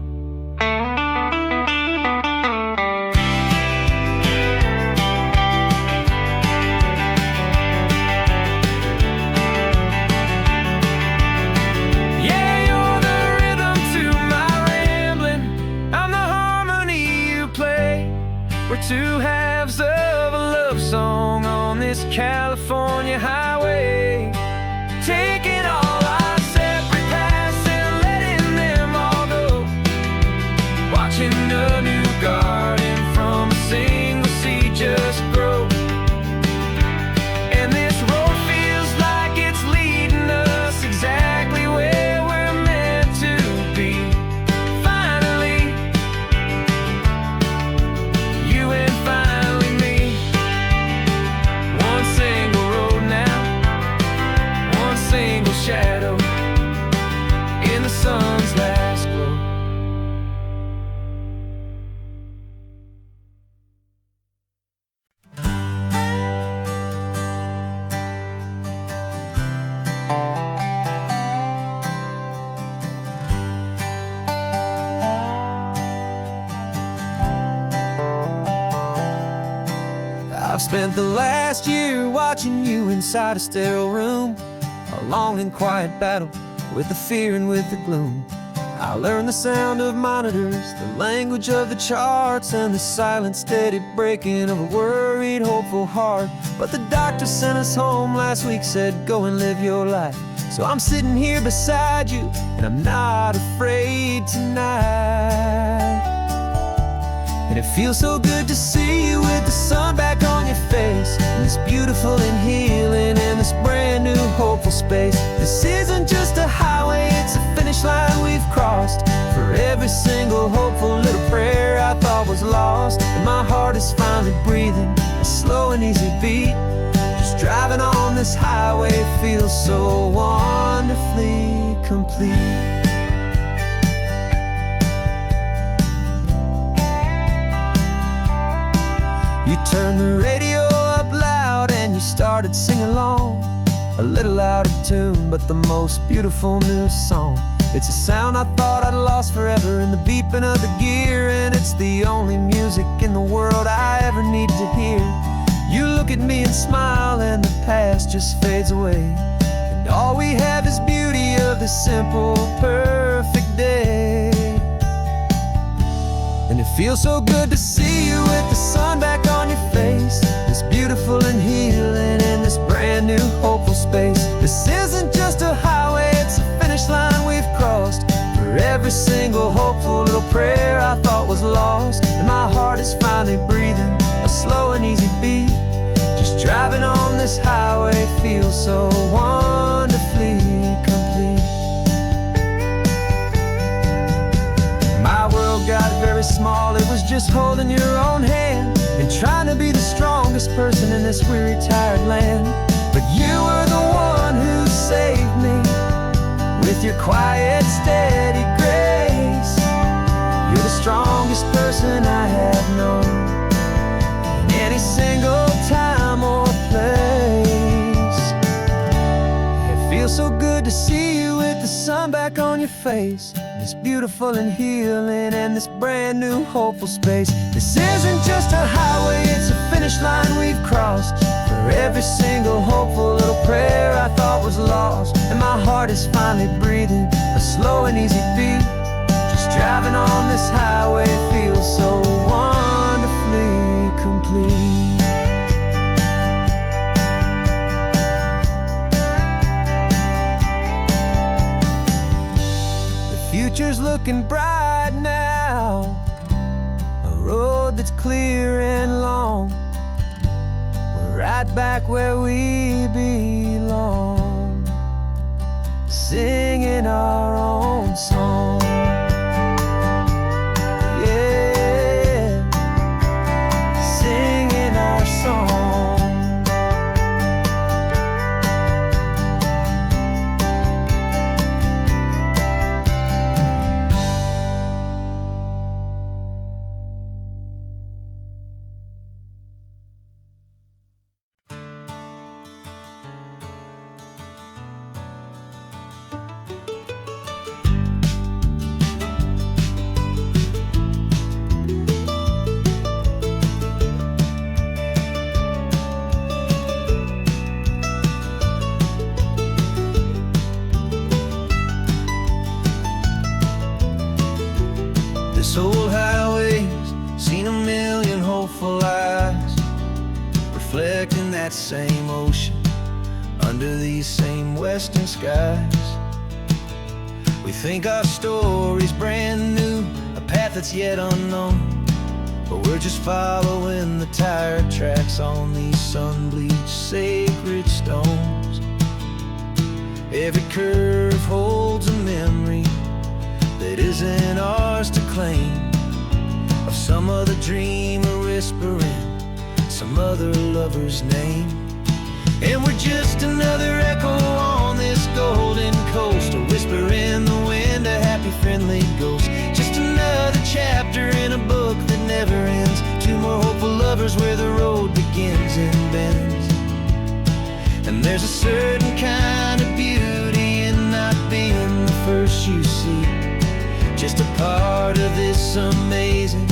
We're two halves of a love song on this California highway, taking all our separate paths and letting them all go, watching a new garden from a single seed just grow. And this road feels like it's leading us exactly where we're meant to be. Finally, you and finally me. One single road now, one single shadow in the sun's last glow. I've spent the last year watching you inside a sterile room, a long and quiet battle with the fear and with the gloom. I learned the sound of monitors, the language of the charts, and the silent, steady breaking of a worried, hopeful heart. But the doctor sent us home last week, said go and live your life. So I'm sitting here beside you, and I'm not afraid tonight. And it feels so good to see you with the sun back on your face, and this beautiful and healing in this brand new hopeful space. This isn't just a highway, it's a finish line we've crossed. For every single hopeful little prayer I thought was lost, and my heart is finally breathing a slow and easy beat. Just driving on this highway feels so wonderfully complete. You turned the radio up loud and you started singing along, a little out of tune, but the most beautiful new song. It's a sound I thought I'd lost forever in the beeping of the gear, and it's the only music in the world I ever need to hear. You look at me and smile, and the past just fades away, and all we have is beauty of this simple, perfect day. And it feels so good to see you with the sun back on your face, this beautiful and healing in this brand new hopeful space. This isn't just a highway, it's a finish line we've crossed. For every single hopeful little prayer I thought was lost, and my heart is finally breathing a slow and easy beat. Just driving on this highway feels so wonderfully complete. My world got very small, it was just holding your own hand and trying to be the strongest person in this weary, tired land. But you were the one who saved me with your quiet, steady grace. You're the strongest person I have known in any single time or place. It feels so good to see you with the sun back on your face, this beautiful and healing, and this brand new hopeful space. This isn't just a highway, it's a finish line we've crossed. For every single hopeful little prayer I thought was lost, and my heart is finally breathing a slow and easy beat. Just driving on this highway feels so wonderfully complete. Future's looking bright now, a road that's clear and long. We're right back where we belong, singing our own song. Yeah, singing our song. This old highway's seen a million hopeful eyes, reflecting that same ocean under these same western skies. We think our story's brand new, a path that's yet unknown, but we're just following the tire tracks on these sun-bleached sacred stones. Every curve holds a memory that isn't ours to claim, of some other dreamer whispering some other lover's name. And we're just another echo on this golden coast, a whisper in the wind, a happy friendly ghost. Just another chapter in a book that never ends, two more hopeful lovers where the road begins and bends. And there's a certain kind of beauty in not being the first you see, just a part of this amazing,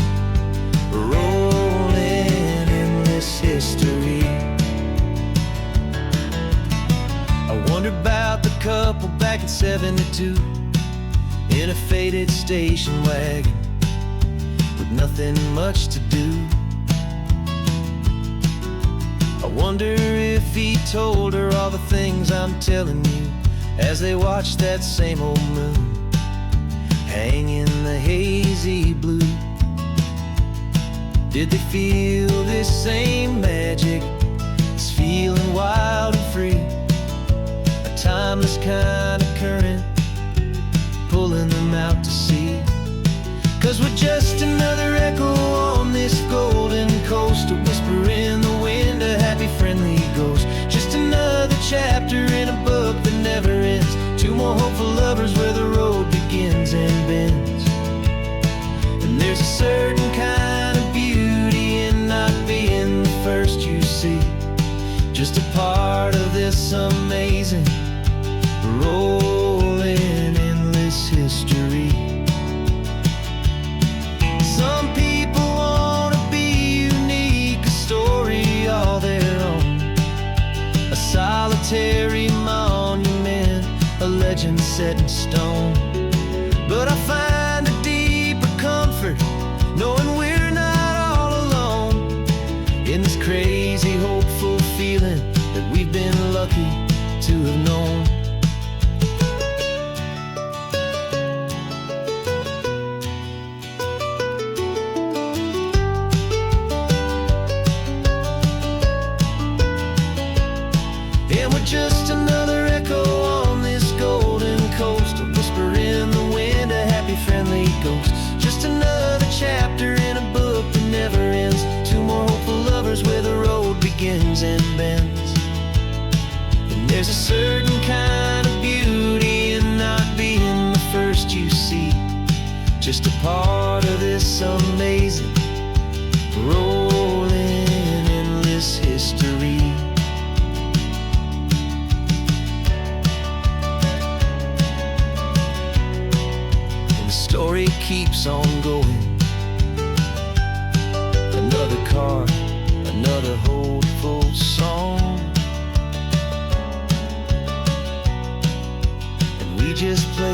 rolling, endless history. I wonder about the couple back in '72 in a faded station wagon with nothing much to do. I wonder if he told her all the things I'm telling you as they watched that same old moon hang in the hazy blue. Did they feel this same magic, this feeling wild and free, a timeless kind of current pulling them out to sea? 'Cause we're just another echo on this golden coast, a whisper in the wind, a happy friendly ghost. Just another chapter in a book that never ends, two more hopeful lovers where the road begins and bends. And there's a certain kind of beauty in not being the first you see, just a part of this amazing, rolling, endless history. Some people wanna be unique, a story all their own, a solitary monument, a legend set in stone. But I find a deeper comfort knowing we're not all alone in this crazy, hopeful feeling that we've been lucky to have known. And we're just another echo on this golden coast, a whisper in the wind, a happy friendly ghost. Just another chapter in a book that never ends, two more hopeful lovers where the road begins and bends. And there's a certain kind of beauty in not being the first you see, just a part of this amazing, rolling, endless history. keeps on going. Another car, another hopeful song, and we just play